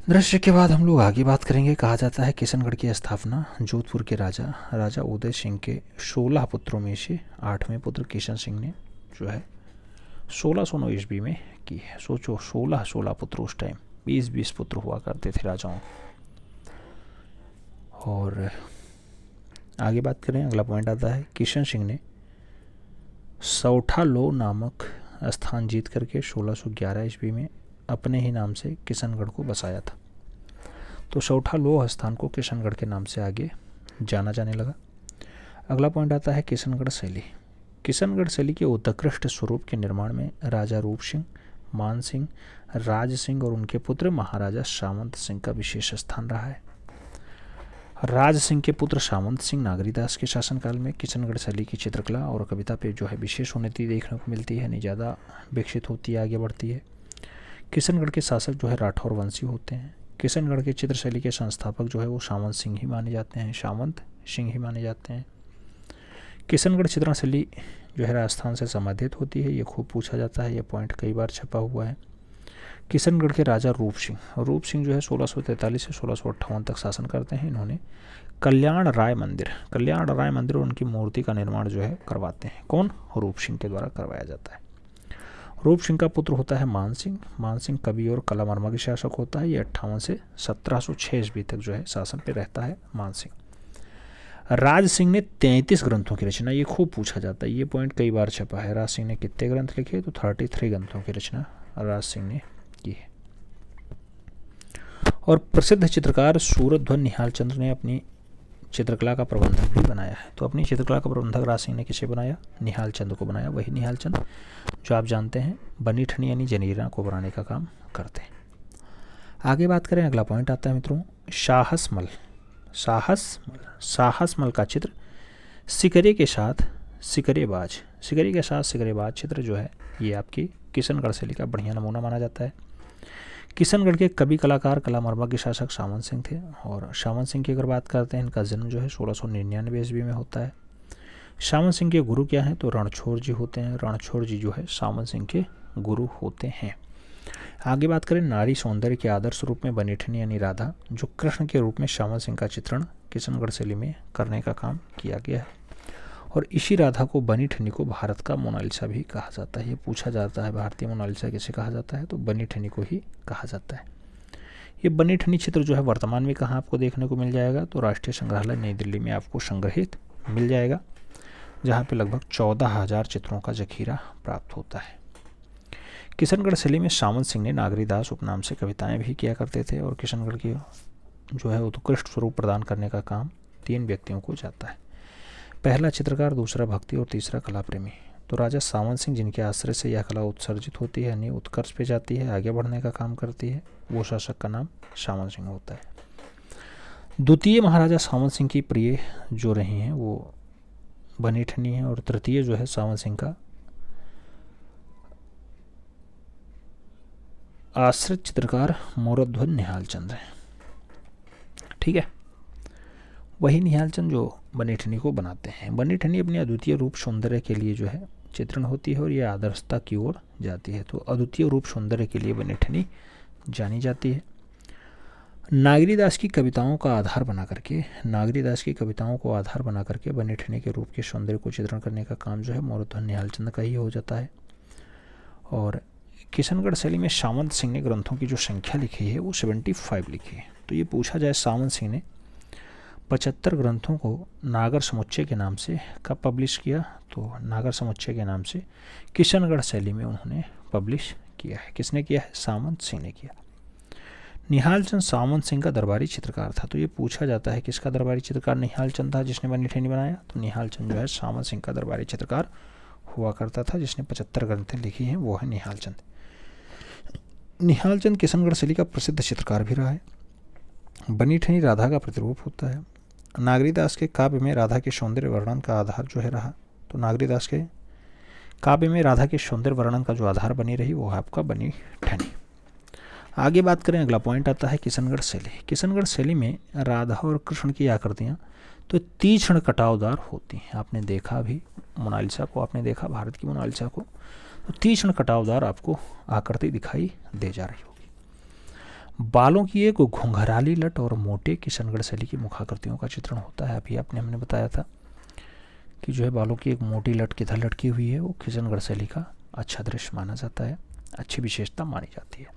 A: दृश्य के बाद हम लोग आगे बात करेंगे। कहा जाता है किशनगढ़ की स्थापना जोधपुर के राजा उदय सिंह के 16 पुत्रों में से 8वें पुत्र किशन सिंह ने जो है 1609 ईस्वी में की है। सोचो, 16 पुत्र, उस टाइम 20 पुत्र हुआ करते थे राजाओं। और आगे बात करें, अगला पॉइंट आता है किशन सिंह ने सौठा लो नामक स्थान जीत करके 1611 ईस्वी में अपने ही नाम से किशनगढ़ को बसाया था। तो सौठा लो स्थान को किशनगढ़ के नाम से आगे जाना जाने लगा। अगला पॉइंट आता है किशनगढ़ शैली। किशनगढ़ शैली के उत्कृष्ट स्वरूप के निर्माण में राजा रूप सिंह, मान सिंह, राज सिंह और उनके पुत्र महाराजा सामंत सिंह का विशेष स्थान रहा है। राज सिंह के पुत्र सामंत सिंह नागरीदास के शासनकाल में किशनगढ़ शैली की चित्रकला और कविता पे जो है विशेष उन्नति देखने को मिलती है, नहीं ज़्यादा विकसित होती है, आगे बढ़ती है। किशनगढ़ के शासक जो है राठौर वंशी होते हैं। किशनगढ़ के चित्र शैली के संस्थापक जो है वो सामंत सिंह ही माने जाते हैं, सामंत सिंह ही माने जाते हैं। किशनगढ़ चित्रण शैली जो है राजस्थान से संबंधित होती है, ये खूब पूछा जाता है, ये पॉइंट कई बार छपा हुआ है। किशनगढ़ के राजा रूप सिंह जो है 1643 से 1658 तक शासन करते हैं। इन्होंने कल्याण राय मंदिर और उनकी मूर्ति का निर्माण जो है करवाते हैं। कौन? रूप सिंह के द्वारा करवाया जाता है। रूप सिंह का पुत्र होता है मान सिंह कवि और कलामर्मा के शासक होता है। ये 58 से 1706 ईस्वी तक जो है शासन पे रहता है मान सिंह। राज सिंह ने 33 ग्रंथों की रचना, ये खूब पूछा जाता है, ये पॉइंट कई बार छपा है। राज सिंह ने कितने ग्रंथ लिखे? तो 33 ग्रंथों की रचना राज सिंह ने की है। और प्रसिद्ध चित्रकार सूरध्वज निहाल चंद्र ने अपनी चित्रकला का प्रबंधक भी बनाया है। तो अपनी चित्रकला का प्रबंधक राज सिंह ने किसे बनाया? निहाल चंद को बनाया। वही निहाल चंद जो आप जानते हैं बनी ठनी यानी जनीरा को बनाने का काम करते हैं। आगे बात करें, अगला पॉइंट आता है मित्रों साहसमल का चित्र सिकरे के साथ सिकरेबाज चित्र जो है ये आपकी किशनगढ़ शैली का बढ़िया नमूना माना जाता है। किशनगढ़ के कवि कलाकार कलामर्मा के शासक सामंत सिंह थे। और सामंत सिंह की अगर बात करते हैं, इनका जन्म जो है 1699 ईस्वी में होता है। सामंत सिंह के गुरु क्या हैं? तो रणछोड़ जी होते हैं। रणछोड़ जी जो है सामंत सिंह के गुरु होते हैं। आगे बात करें, नारी सौंदर्य के आदर्श रूप में बनी ठनी यानी राधा जो कृष्ण के रूप में सामंत सिंह का चित्रण किशनगढ़ शैली में करने का काम किया गया है। और इसी राधा को बनी ठनी को भारत का मोनालिसा भी कहा जाता है। ये पूछा जाता है भारतीय मोनालिसा किसे कहा जाता है? तो बनी ठनी को ही कहा जाता है। ये बनी ठनी चित्र जो है वर्तमान में कहाँ आपको देखने को मिल जाएगा, तो राष्ट्रीय संग्रहालय नई दिल्ली में आपको संग्रहित मिल जाएगा, जहाँ पे लगभग 14,000 चित्रों का जखीरा प्राप्त होता है। किशनगढ़ शैली में सामंत सिंह ने नागरीदास उपनाम से कविताएं भी किया करते थे, और किशनगढ़ की जो है उत्कृष्ट स्वरूप प्रदान करने का काम 3 व्यक्तियों को जाता है। पहला चित्रकार, दूसरा भक्ति और तीसरा कला प्रेमी। तो राजा सामंत सिंह जिनके आश्रय से यह कला उत्सर्जित होती है, यानी उत्कर्ष पे जाती है, आगे बढ़ने का काम करती है, वो शासक का नाम सामंत सिंह होता है। द्वितीय महाराजा सामंत सिंह की प्रिय जो रही हैं वो बनी ठनी है, और तृतीय जो है सामंत सिंह का आश्रित चित्रकार मोरध्वज निहाल चंद है। ठीक है, वही निहाल चंद जो बनी ठनी को बनाते हैं। बनी ठनी अपनी अद्वितीय रूप सौंदर्य के लिए जो है चित्रण होती है, और यह आदर्शता की ओर जाती है। तो अद्वितीय रूप सौंदर्य के लिए बनी ठनी जानी जाती है। नागरीदास की कविताओं का आधार बना करके बनी ठनी के रूप के सौंदर्य को चित्रण करने का काम जो है मोरध्वज निहाल चंद का ही हो जाता है। और किशनगढ़ शैली में सामंत सिंह ने ग्रंथों की जो संख्या लिखी है वो 75 लिखी है। तो ये पूछा जाए सामंत सिंह ने 75 ग्रंथों को नागर समुच्चय के नाम से कब पब्लिश किया, तो नागर समुच्चय के नाम से किशनगढ़ शैली में उन्होंने पब्लिश किया है। किसने किया है? सामंत सिंह ने किया। निहाल चंद सामंत सिंह का दरबारी चित्रकार था। तो ये पूछा जाता है किसका दरबारी चित्रकार निहाल चंद था जिसने बनी ठनी बनाया, तो निहाल चंद जो है सामंत सिंह का दरबारी चित्रकार हुआ करता था, जिसने 75 ग्रंथें लिखी हैं, वो है निहाल चंद। निहाल चंद किशनगढ़ शैली का प्रसिद्ध चित्रकार भी रहा है। बनी ठनी राधा का प्रतिरूप होता है। नागरीदास के काव्य में राधा के सौंदर्य वर्णन का आधार जो है रहा, तो नागरीदास के काव्य में राधा के सौंदर्य वर्णन का जो आधार बनी रही वो है आपका बनी ठनी। आगे बात करें, अगला पॉइंट आता है किशनगढ़ शैली। किशनगढ़ शैली में राधा और कृष्ण की आकृतियाँ तो तीक्ष्ण कटावदार होती हैं। आपने देखा भी मोनालिसा को, आपने देखा भारत की मोनालिसा को, तो तीक्ष्ण कटावदार आपको आकृति दिखाई दे जा रही होगी। बालों की एक घुंघराली लट और मोटे किशनगढ़ शैली की मुखाकृतियों का चित्रण होता है। अभी हमने बताया था कि जो है बालों की एक मोटी लट किधर लटकी हुई है, वो किशनगढ़ शैली का अच्छा दृश्य माना जाता है, अच्छी विशेषता मानी जाती है।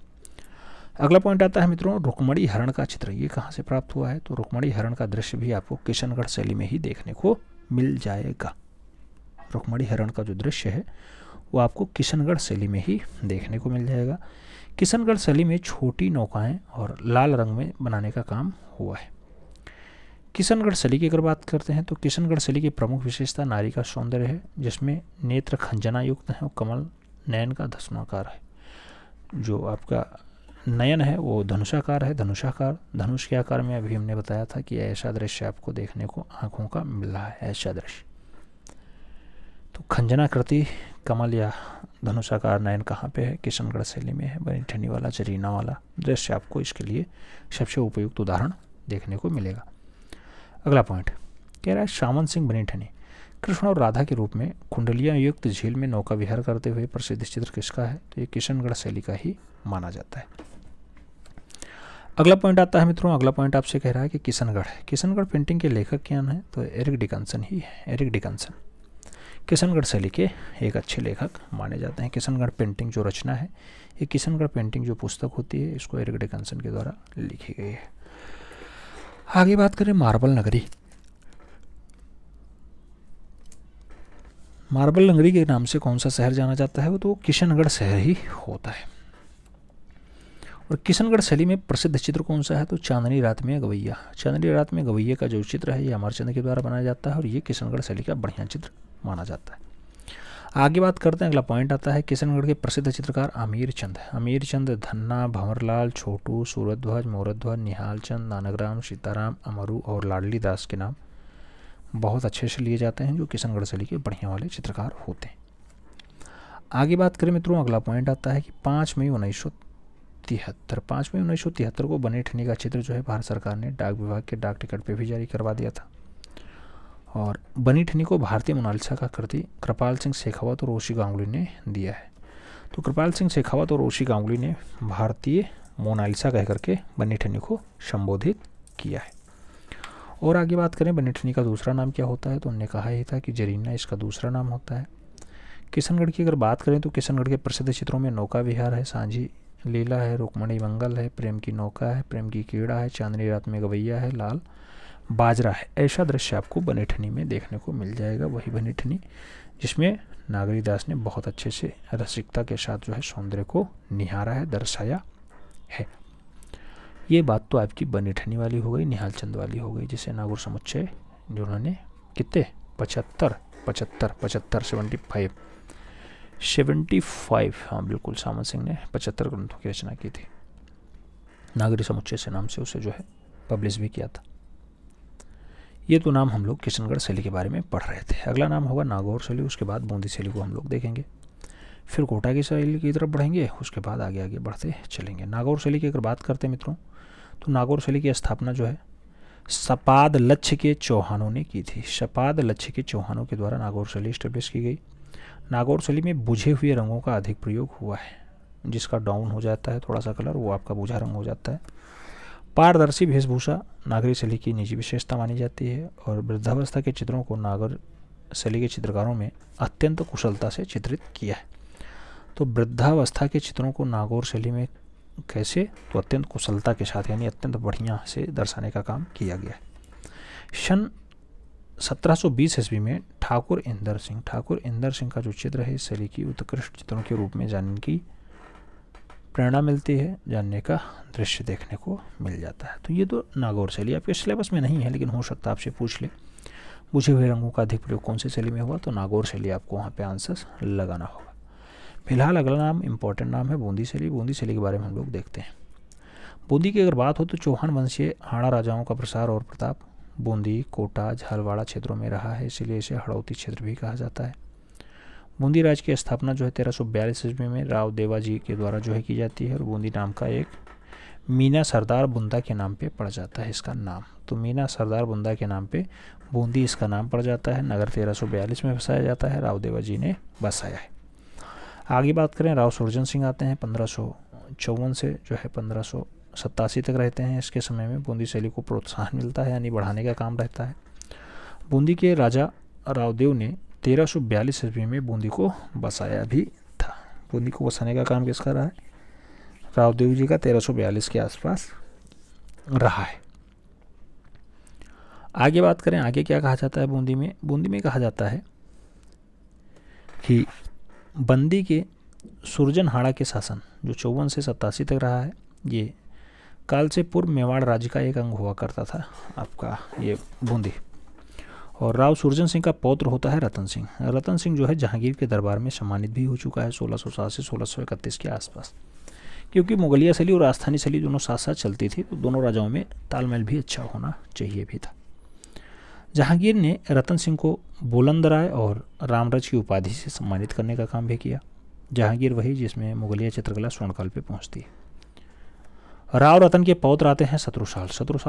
A: अगला पॉइंट आता है मित्रों रुक्मणी हरण का चित्र। ये कहाँ से प्राप्त हुआ है, तो रुक्मणी हरण का दृश्य भी आपको किशनगढ़ शैली में ही देखने को मिल जाएगा। रुक्मणी हरण का जो दृश्य है वो आपको किशनगढ़ शैली में ही देखने को मिल जाएगा। किशनगढ़ शैली में छोटी नौकाएं और लाल रंग में बनाने का काम हुआ है। किशनगढ़ शैली की अगर बात करते हैं तो किशनगढ़ शैली की प्रमुख विशेषता नारी का सौंदर्य है, जिसमें नेत्र खंजना युक्त है और कमल नयन का धनुषाकार है। जो आपका नयन है वो धनुषाकार है, धनुष के आकार में अभी हमने बताया था कि ऐसा दृश्य आपको देखने को आंखों का मिल रहा है, ऐसा दृश्य। तो खंजनाकृति कमल या धनुषाकार नयन कहाँ पे है? किशनगढ़ शैली में है। बनी ठनी वाला जरीना वाला दृश्य आपको इसके लिए सबसे उपयुक्त उदाहरण देखने को मिलेगा। अगला पॉइंट कह रहा है सामंत सिंह बनी ठनी कृष्ण और राधा के रूप में कुंडलियां युक्त झील में नौका विहार करते हुए प्रसिद्ध चित्र किसका है? तो ये किशनगढ़ शैली का ही माना जाता है। अगला पॉइंट आता है मित्रों, अगला पॉइंट आपसे कह रहा है कि किशनगढ़ पेंटिंग के लेखक कौन है? तो एरिक डिकन्सन ही है। एरिक डिकन्सन किशनगढ़ शैली के एक अच्छे लेखक माने जाते हैं। किशनगढ़ पेंटिंग जो रचना है, ये किशनगढ़ पेंटिंग जो पुस्तक होती है, इसको एरिक डिकन्सन के द्वारा लिखी गई है। आगे बात करें मार्बल नगरी। मार्बल नगरी के नाम से कौन सा शहर जाना जाता है? वो तो किशनगढ़ शहर ही होता है। और किशनगढ़ शैली में प्रसिद्ध चित्र कौन सा है? तो चांदनी रात में गवैया। चांदनी रात में गवैया का जो चित्र है ये अमरचंद के द्वारा बनाया जाता है, और ये किशनगढ़ शैली का बढ़िया चित्र माना जाता है। आगे बात करते हैं, अगला पॉइंट आता है किशनगढ़ के प्रसिद्ध चित्रकार अमीर चंद। अमीर चंद धन्ना, भंवरलाल, छोटू, सूरध्वज, मोरध्वज, निहाल चंद, नानकराम, सीताराम, अमरू और लाडली दास के नाम बहुत अच्छे से लिए जाते हैं, जो किशनगढ़ शैली के बढ़िया वाले चित्रकार होते हैं। आगे बात करें मित्रों, अगला पॉइंट आता है कि 5 मई 1973 को बनी ठनी का चित्र जो है भारत सरकार ने डाक विभाग के डाक टिकट पे भी जारी करवा दिया था। और बनी ठनी को भारतीय मोनालिसा का कृति कृपाल सिंह शेखावत और ओशी गांगुली ने दिया है। तो कृपाल सिंह शेखावत और ओशी गांगुली ने भारतीय मोनालिसा कह करके बनी ठनी को संबोधित किया है। और आगे बात करें बनी ठनी का दूसरा नाम क्या होता है, तो उन्होंने कहा ही था कि जरीना इसका दूसरा नाम होता है। किशनगढ़ की अगर बात करें तो किशनगढ़ के प्रसिद्ध चित्रों में नौका विहार है, सांझी लीला है, रुक्मणी मंगल है, प्रेम की नौका है, प्रेम की कीड़ा है, चांदनी रात में गवैया है, लाल बाजरा है। ऐसा दृश्य आपको बनेठनी में देखने को मिल जाएगा, वही बनेठनी जिसमें नागरीदास ने बहुत अच्छे से रसिकता के साथ जो है सौंदर्य को निहारा है, दर्शाया है। ये बात तो आपकी बनेठनी वाली हो गई, निहाल चंद वाली हो गई, जिसे नागौर समुच्चय जो उन्होंने कितने 75 हाँ बिल्कुल, सामंत सिंह ने 75 ग्रंथों की रचना की थी। नागरी समुच्चय से नाम से उसे जो है पब्लिश भी किया था। ये तो नाम हम लोग किशनगढ़ शैली के बारे में पढ़ रहे थे। अगला नाम होगा नागौर शैली, उसके बाद बूंदी शैली को हम लोग देखेंगे, फिर कोटा की शैली की तरफ बढ़ेंगे, उसके बाद आगे आगे बढ़ते चलेंगे। नागौर शैली की अगर बात करते हैं मित्रों, तो नागौर शैली की स्थापना जो है सपाद लक्ष्य के चौहानों ने की थी। सपाद लक्ष्य के चौहानों के द्वारा नागौर शैली स्टेब्लिश की गई। नागौर शैली में बुझे हुए रंगों का अधिक प्रयोग हुआ है, जिसका डाउन हो जाता है थोड़ा सा कलर, वो आपका बुझा रंग हो जाता है। पारदर्शी वेशभूषा नागरी शैली की निजी विशेषता मानी जाती है, और वृद्धावस्था के चित्रों को नागौर शैली के चित्रकारों में अत्यंत कुशलता से चित्रित किया है। तो वृद्धावस्था के चित्रों को नागौर शैली में कैसे, तो अत्यंत कुशलता के साथ, यानी अत्यंत बढ़िया से दर्शाने का काम किया गया है। सन 1720 ईस्वी में ठाकुर इंदर सिंह का जो चित्र है इस शैली की उत्कृष्ट चित्रों के रूप में जानने की प्रेरणा मिलती है, जानने का दृश्य देखने को मिल जाता है। तो ये तो नागौर शैली आपके सिलेबस में नहीं है, लेकिन हो सकता है आपसे पूछ ले बुझे हुए रंगों का अधिक प्रयोग कौन सी शैली में हुआ, तो नागौर शैली आपको वहाँ पे आंसर्स लगाना होगा। फिलहाल अगला नाम इंपॉर्टेंट नाम है बूंदी शैली। बूंदी शैली के बारे में हम लोग देखते हैं। बूंदी की अगर बात हो तो चौहान वंशीय हाड़ा राजाओं का प्रसार और प्रताप बूंदी, कोटा, झालवाड़ा क्षेत्रों में रहा है, इसलिए इसे हड़ौती क्षेत्र भी कहा जाता है। बूंदी राज्य की स्थापना जो है 1342 ईस्वी में राव देवाजी के द्वारा जो है की जाती है, और बूंदी नाम का एक मीना सरदार बुंदा के नाम पे पड़ जाता है इसका नाम। तो मीना सरदार बुंदा के नाम पे बूंदी इसका नाम पड़ जाता है। नगर 1342 में बसाया जाता है, राव देवाजी ने बसाया है। आगे बात करें, राव सुरजन सिंह आते हैं 1554 से जो है 1587 तक रहते हैं। इसके समय में बूंदी शैली को प्रोत्साहन मिलता है, यानी बढ़ाने का काम रहता है। बूंदी के राजा रावदेव ने 1342 ईस्वी में बूंदी को बसाया भी था। बूंदी को बसाने का काम किसका रहा है, रावदेव जी का 1342 के आसपास रहा है। आगे बात करें, आगे क्या कहा जाता है बूंदी में। बूंदी में कहा जाता है कि बंदी के सुरजनहाड़ा के शासन जो 54 से 87 तक रहा है, ये काल से पूर्व मेवाड़ राज्य का एक अंग हुआ करता था आपका ये बूंदी। और राव सुरजन सिंह का पौत्र होता है रतन सिंह। रतन सिंह जो है जहांगीर के दरबार में सम्मानित भी हो चुका है 1607 से 1631 के आसपास, क्योंकि मुगलिया शैली और राजस्थानी शैली दोनों साथ साथ चलती थी, तो दोनों राजाओं में तालमेल भी अच्छा होना चाहिए भी था। जहांगीर ने रतन सिंह को बुलंद राय और रामराज की उपाधि से सम्मानित करने का काम भी किया। जहांगीर वही जिसमें मुगलिया चित्रकला स्वर्णकाल पे पहुंचती है। राव रतन के पौत्र आते हैं शत्रुसाल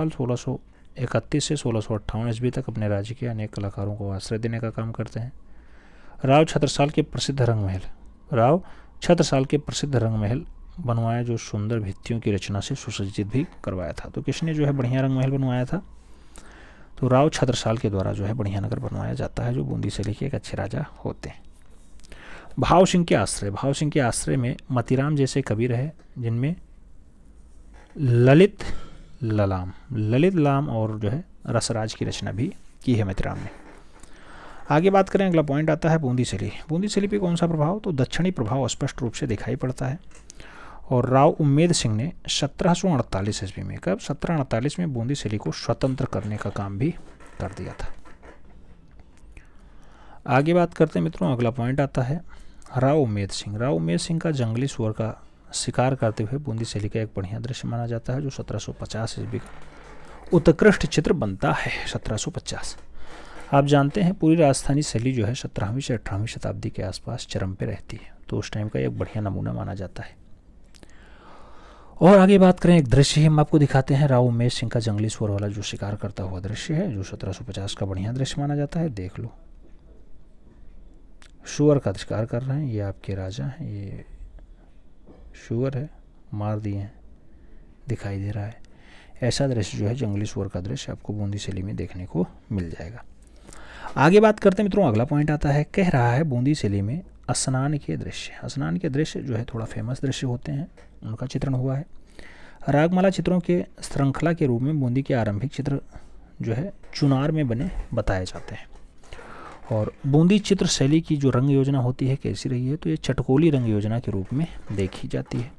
A: 1631 से 1658 ईस्वी तक अपने राज्य के अनेक कलाकारों को आश्रय देने का काम करते हैं। राव छत्रसाल के प्रसिद्ध रंग महल बनवाया, जो सुंदर भित्तियों की रचना से सुसज्जित भी करवाया था। तो किसने जो है बढ़िया रंग महल बनवाया था, तो राव छत्रसाल के द्वारा जो है बढ़िया नगर बनवाया जाता है, जो बूंदी शैली के एक अच्छे राजा होते हैं। भाव सिंह के आश्रय में मतीराम जैसे कवि रहे, जिनमें ललित लाम और जो है रसराज की रचना भी की है मतीराम ने। आगे बात करें, अगला पॉइंट आता है बूंदी शैली। बूंदी शैली पे कौन सा प्रभाव, तो दक्षिणी प्रभाव स्पष्ट रूप से दिखाई पड़ता है। और राव उम्मेद सिंह ने 1748 ईस्वी में, कब 1748 में बूंदी शैली को स्वतंत्र करने का काम भी कर दिया था। आगे बात करते हैं मित्रों, अगला पॉइंट आता है राव उम्मेद सिंह का जंगली सुअर का शिकार करते हुए बूंदी शैली का एक बढ़िया दृश्य माना जाता है, जो 1750 ईस्वी का उत्कृष्ट चित्र बनता है। 1750 आप जानते हैं पूरी राजस्थानी शैली जो है 17वीं से 18वीं शताब्दी के आसपास चरम पे रहती है, तो उस टाइम का एक बढ़िया नमूना माना जाता है। और आगे बात करें, एक दृश्य हम आपको दिखाते हैं, राव उमेश सिंह का जंगली सुअर वाला जो शिकार करता हुआ दृश्य है, जो 1750 का बढ़िया दृश्य माना जाता है। देख लो, सुअर का शिकार कर रहे हैं, ये आपके राजा हैं, ये सुअर है, मार दिए हैं, दिखाई दे रहा है। ऐसा दृश्य जो है जंगली सुअर का दृश्य आपको बूंदी शैली में देखने को मिल जाएगा। आगे बात करते हैं मित्रों, अगला पॉइंट आता है, कह रहा है बूंदी शैली में स्नान के दृश्य। स्नान के दृश्य जो है थोड़ा फेमस दृश्य होते हैं, उनका चित्रण हुआ है। रागमाला चित्रों के श्रृंखला के रूप में बूंदी के आरंभिक चित्र जो है चुनार में बने बताए जाते हैं। और बूंदी चित्र शैली की जो रंग योजना होती है कैसी रही है, तो ये चटकोली रंग योजना के रूप में देखी जाती है।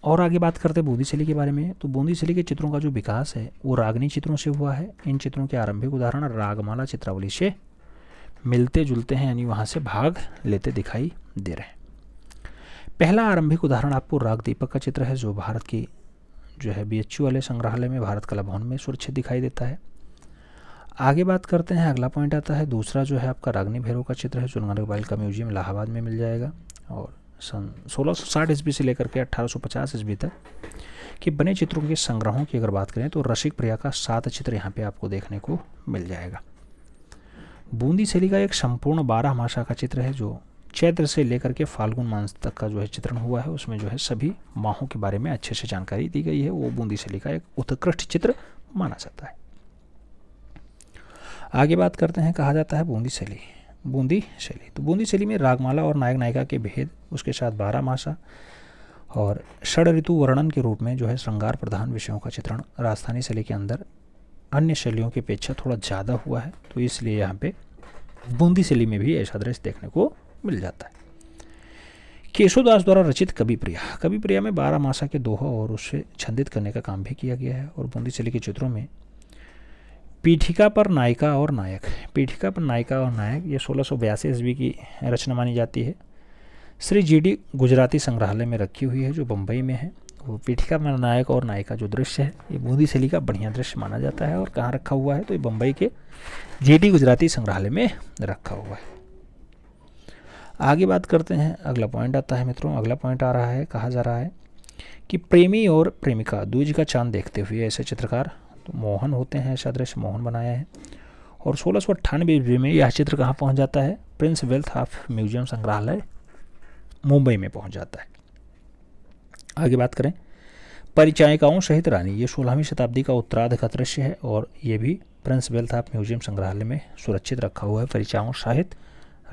A: और आगे बात करते हैं बूंदी शैली के बारे में, तो बूंदी शैली के चित्रों का जो विकास है वो रागनी चित्रों से हुआ है। इन चित्रों के आरंभिक उदाहरण रागमाला चित्रावली से मिलते जुलते हैं, यानी वहाँ से भाग लेते दिखाई दे रहे हैं। पहला आरंभिक उदाहरण आपको राग दीपक का चित्र है, जो भारत की जो है BHU वाले संग्रहालय में भारत कला भवन में सुरक्षित दिखाई देता है। आगे बात करते हैं, अगला पॉइंट आता है दूसरा जो है आपका रागनी भैरव का चित्र है, जो नगर का म्यूजियम इलाहाबाद में मिल जाएगा। और सन 1660 ईस्वी से लेकर के 1850 ईस्वी तक के बने चित्रों के संग्रहों की अगर बात करें तो रसिक प्रिया का 7 चित्र यहाँ पे आपको देखने को मिल जाएगा। बूंदी शैली का एक संपूर्ण 12 मासा का चित्र है, जो चैत्र से लेकर के फाल्गुन मास तक का जो है चित्रण हुआ है। उसमें जो है सभी माहों के बारे में अच्छे से जानकारी दी गई है। वो बूंदी शैली का एक उत्कृष्ट चित्र माना जाता है। आगे बात करते हैं, कहा जाता है बूंदी शैली। तो बूंदी शैली में रागमाला और नायक नायिका के भेद, उसके साथ 12 मासा और षड ऋतु वर्णन के रूप में जो है श्रृंगार प्रधान विषयों का चित्रण राजस्थानी शैली के अंदर अन्य शैलियों की अपेक्षा थोड़ा ज़्यादा हुआ है। तो इसलिए यहाँ पे बूंदी शैली में भी ऐसा दृश्य देखने को मिल जाता है। केशवदास द्वारा रचित कवि प्रिया में 12 मासा के दोहा और उससे छंदित करने का काम भी किया गया है। और बूंदी शैली के चित्रों में पीठिका पर नायिका और नायक ये 1682 ईस्वी की रचना मानी जाती है। श्री GD गुजराती संग्रहालय में रखी हुई है, जो बम्बई में है। वो पीठिका पर नायक और नायिका जो दृश्य है, ये बूंदी शैली का बढ़िया दृश्य माना जाता है। और कहाँ रखा हुआ है, तो ये बम्बई के GD गुजराती संग्रहालय में रखा हुआ है। आगे बात करते हैं, अगला पॉइंट आता है मित्रों। अगला पॉइंट आ रहा है, कहा जा रहा है कि प्रेमी और प्रेमिका द्विज का चांद देखते हुए ऐसे चित्रकार तो मोहन होते हैं, ऐसा दृश्य मोहन बनाया है। और 1698 ईस्वी में यह चित्र कहाँ पहुँच जाता है, प्रिंस वेल्थ ऑफ म्यूजियम संग्रहालय मुंबई में पहुँच जाता है। आगे बात करें, परिचायिकाओं सहित रानी, ये 16वीं शताब्दी का उत्तरार्ध का दृश्य है। और ये भी प्रिंस वेल्थ ऑफ म्यूजियम संग्रहालय में सुरक्षित रखा हुआ है, परिचायिकाओं सहित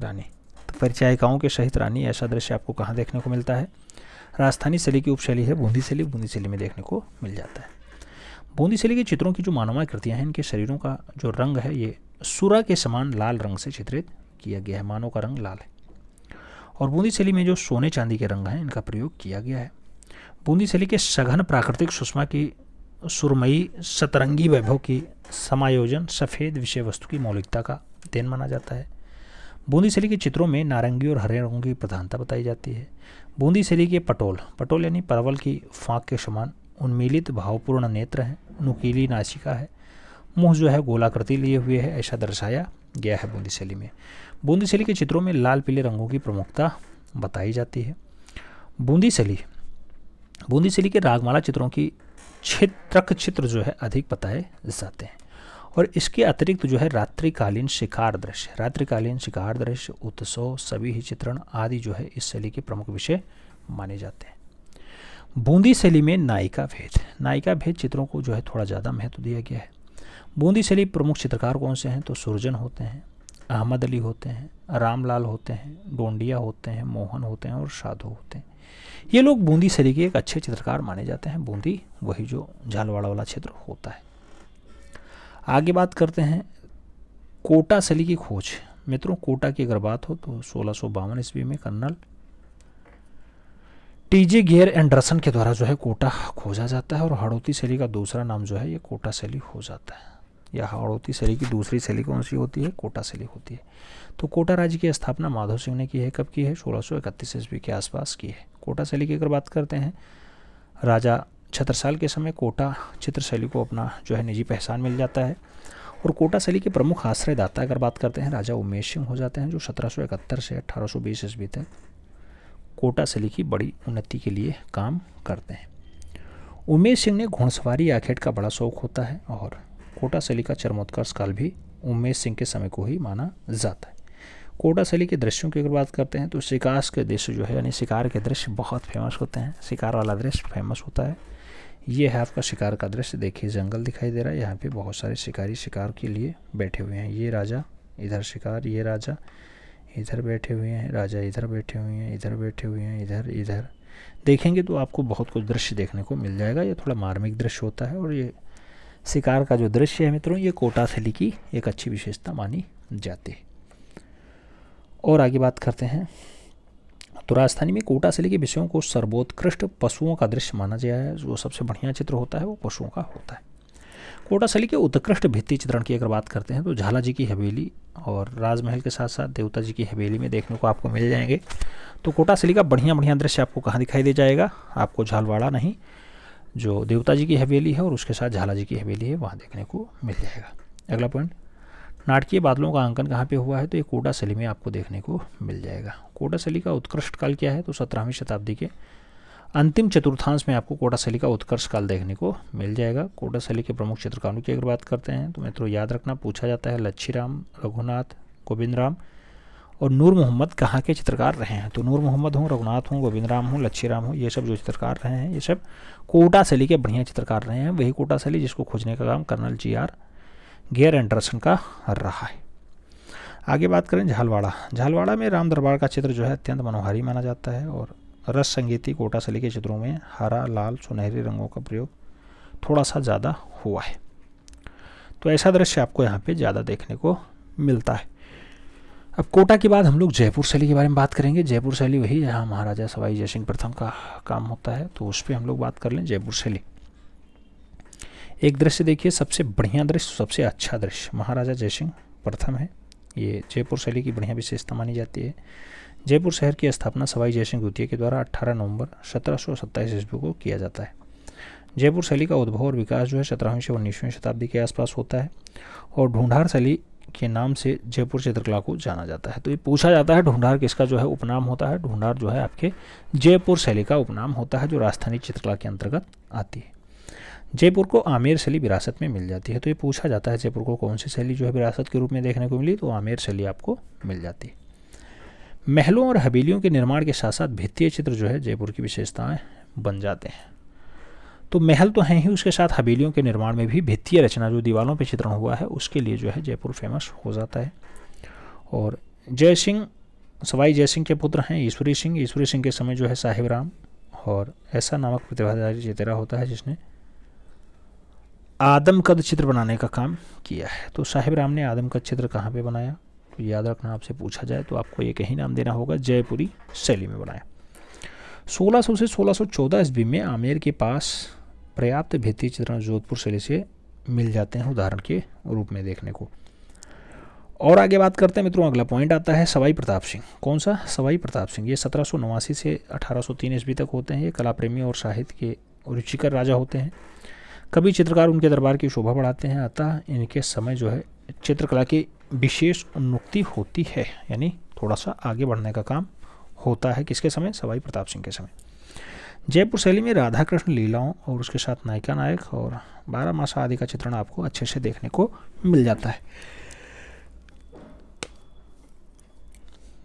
A: रानी। तो परिचायिकाओं के सहित रानी ऐसा दृश्य आपको कहाँ देखने को मिलता है, राजस्थानी शैली की उपशैली है बूंदी शैली में देखने को मिल जाता है। बूंदी शैली के चित्रों की जो मानवमय कृतियाँ हैं, इनके शरीरों का जो रंग है ये सुरा के समान लाल रंग से चित्रित किया गया है, मानव का रंग लाल है। और बूंदी शैली में जो सोने चांदी के रंग हैं, इनका प्रयोग किया गया है। बूंदी शैली के सघन प्राकृतिक सुषमा की सुरमई सतरंगी वैभव की समायोजन सफ़ेद विषय वस्तु की मौलिकता का देन माना जाता है। बूंदी शैली के चित्रों में नारंगी और हरे रंगों की प्रधानता बताई जाती है। बूंदी शैली के पटोल यानी परवल की फाँक के समान उन्मीलित भावपूर्ण नेत्र हैं, नुकीली नासिका है, मुंह जो है गोलाकृति लिए हुए है, ऐसा दर्शाया गया है बूंदी शैली में। बूंदी शैली के चित्रों में लाल पीले रंगों की प्रमुखता बताई जाती है। बूंदी शैली के रागमाला चित्रों की चित्र जो है अधिक बताए जाते हैं। और इसके अतिरिक्त जो है रात्रिकालीन शिकार दृश्य, उत्सव, सभी ही चित्रण आदि जो है इस शैली के प्रमुख विषय माने जाते हैं। बूंदी शैली में नायिका भेद चित्रों को जो है थोड़ा ज़्यादा महत्व दिया गया है। बूंदी शैली प्रमुख चित्रकार कौन से हैं, तो सुरजन होते हैं, अहमद अली होते हैं, रामलाल होते हैं, डोंडिया होते हैं, मोहन होते हैं और साधु होते हैं। ये लोग बूंदी शैली के एक अच्छे चित्रकार माने जाते हैं। बूंदी वही जो झालवाड़ा वाला क्षेत्र होता है। आगे बात करते हैं कोटा शैली की खोज। मित्रों, कोटा की अगर बात हो तो 1652 ईस्वी में कर्नल TJ गियर एंडरसन के द्वारा जो है कोटा खोजा जाता है। और हाड़ौती शैली का दूसरा नाम जो है ये कोटा शैली हो जाता है। या हाड़ौती शैली की दूसरी शैली कौन सी होती है, कोटा शैली होती है। तो कोटा राज्य की स्थापना माधव सिंह ने की है। कब की है, 1631 ईस्वी के आसपास की है। कोटा शैली की अगर बात करते हैं, राजा छत्रसाल के समय कोटा चित्र शैली को अपना जो है निजी पहचान मिल जाता है। और कोटा शैली के प्रमुख आश्रयदाता अगर बात करते हैं, राजा उमेश सिंह हो जाते हैं, जो 1771 से 1820 ईस्वी तक कोटा शैली की बड़ी उन्नति के लिए काम करते हैं। उमेश सिंह ने घोड़सवारी या खेत का बड़ा शौक होता है। और कोटा शैली का चरमोत्कर्ष काल भी उमेश सिंह के समय को ही माना जाता है। कोटा शैली के दृश्यों की अगर बात करते हैं तो शिकार के दृश्य जो है यानी शिकार के दृश्य बहुत फेमस होते हैं। शिकार वाला दृश्य फेमस होता है। ये है आपका शिकार का दृश्य। देखिए जंगल दिखाई दे रहा है, यहाँ पे बहुत सारे शिकारी शिकार के लिए बैठे हुए हैं। ये राजा, इधर शिकार, ये राजा, इधर बैठे हुए हैं, राजा इधर बैठे हुए हैं, इधर बैठे हुए हैं, इधर इधर देखेंगे तो आपको बहुत कुछ दृश्य देखने को मिल जाएगा। ये थोड़ा मार्मिक दृश्य होता है और ये शिकार का जो दृश्य है मित्रों, ये कोटा शैली की एक अच्छी विशेषता मानी जाती है। और आगे बात करते हैं तो राजस्थानी में कोटा शैली के विषयों को सर्वोत्कृष्ट पशुओं का दृश्य माना गया है। जो सबसे बढ़िया चित्र होता है वो पशुओं का होता है। कोटा शैली के उत्कृष्ट भित्ति चित्रण की अगर बात करते हैं तो झाला जी की हवेली और राजमहल के साथ साथ देवता जी की हवेली में देखने को आपको मिल जाएंगे। तो कोटा शैली का बढ़िया बढ़िया दृश्य आपको कहाँ दिखाई दे जाएगा? आपको झालवाड़ा नहीं, जो देवता जी की हवेली है और उसके साथ झाला जी की हवेली है, वहाँ देखने को मिल जाएगा। अगला पॉइंट, नाटकीय बादलों का अंकन कहाँ पे हुआ है? तो ये कोटा शैली में आपको देखने को मिल जाएगा। कोटा शैली का उत्कृष्ट काल क्या है? तो 17वीं शताब्दी के अंतिम चतुर्थांश में आपको कोटा शैली का उत्कर्ष काल देखने को मिल जाएगा। कोटा शैली के प्रमुख चित्रकारों की अगर बात करते हैं तो मित्रों याद रखना पूछा जाता है, लच्छीराम, रघुनाथ, गोविंद राम और नूर मोहम्मद कहाँ के चित्रकार रहे हैं? तो नूर मोहम्मद हों, रघुनाथ हों, गोविंद राम हों, लच्छीराम हों, ये सब जो चित्रकार रहे हैं ये सब कोटा शैली के बढ़िया चित्रकार रहे हैं। वही कोटा शैली जिसको खोजने का काम कर्नल GR गेयर एंडरसन का रहा है। आगे बात करें झालवाड़ा। झालवाड़ा में राम दरबार का चित्र जो है अत्यंत मनोहारी माना जाता है और रस संगीति कोटा शैली के चित्रों में हरा, लाल, सुनहरे रंगों का प्रयोग थोड़ा सा ज़्यादा हुआ है। तो ऐसा दृश्य आपको यहाँ पे ज़्यादा देखने को मिलता है। अब कोटा के बाद हम लोग जयपुर शैली के बारे में बात करेंगे। जयपुर शैली वही जहाँ महाराजा सवाई जयसिंह प्रथम का काम होता है, तो उस पर हम लोग बात कर लें। जयपुर शैली एक दृश्य देखिए, सबसे बढ़िया दृश्य, सबसे अच्छा दृश्य महाराजा जयसिंह प्रथम है। ये जयपुर शैली की बढ़िया विशेषता मानी जाती है। जयपुर शहर की स्थापना सवाई जयसिंह द्वितीय के द्वारा 18 नवंबर 1727 ईस्वी को किया जाता है। जयपुर शैली का उद्भव और विकास जो है 17वीं से 19वीं शताब्दी के आसपास होता है और ढूंढार शैली के नाम से जयपुर चित्रकला को जाना जाता है। तो ये पूछा जाता है ढूंढार किसका जो है उपनाम होता है? ढूंढार जो है आपके जयपुर शैली का उपनाम होता है, जो राजस्थानी चित्रकला के अंतर्गत आती है। जयपुर को आमेर शैली विरासत में मिल जाती है। तो ये पूछा जाता है जयपुर को कौन सी शैली जो है विरासत के रूप में देखने को मिली? तो आमेर शैली आपको मिल जाती है। महलों और हवेलियों के निर्माण के साथ साथ भित्तीय चित्र जो है जयपुर की विशेषताएं बन जाते हैं। तो महल तो हैं ही, उसके साथ हवेलियों के निर्माण में भी भित्तीय रचना जो दीवारों पे चित्रण हुआ है उसके लिए जो है जयपुर फेमस हो जाता है। और जयसिंह सवाई जयसिंह के पुत्र हैं ईश्वरी सिंह। ईश्वरी सिंह के समय जो है साहिब राम और ऐसा नामक प्रतिभाधारी चेतेरा होता है जिसने आदमकद चित्र बनाने का काम किया है। तो साहिब राम ने आदमकद चित्र कहाँ पे बनाया? तो याद रखना, आपसे पूछा जाए तो आपको ये कहीं नाम देना होगा, जयपुरी शैली में बनाया। 1600 से 1614 ईस्वी में आमेर के पास पर्याप्त भित्ति चित्रण जोधपुर शैली से मिल जाते हैं उदाहरण के रूप में देखने को। और आगे बात करते हैं मित्रों, अगला पॉइंट आता है सवाई प्रताप सिंह। कौन सा? सवाई प्रताप सिंह। ये 1789 से 1803 ईस्वी तक होते हैं। ये कला प्रेमी और साहित्य के रुचिकर राजा होते हैं। कभी चित्रकार उनके दरबार की शोभा बढ़ाते हैं, अतः इनके समय जो है चित्रकला की विशेष उन्नति होती है, यानी थोड़ा सा आगे बढ़ने का काम होता है। किसके समय? सवाई प्रताप सिंह के समय। जयपुर शैली में राधा कृष्ण लीलाओं और उसके साथ नायिका नायक और 12 मासा आदि का चित्रण आपको अच्छे से देखने को मिल जाता है।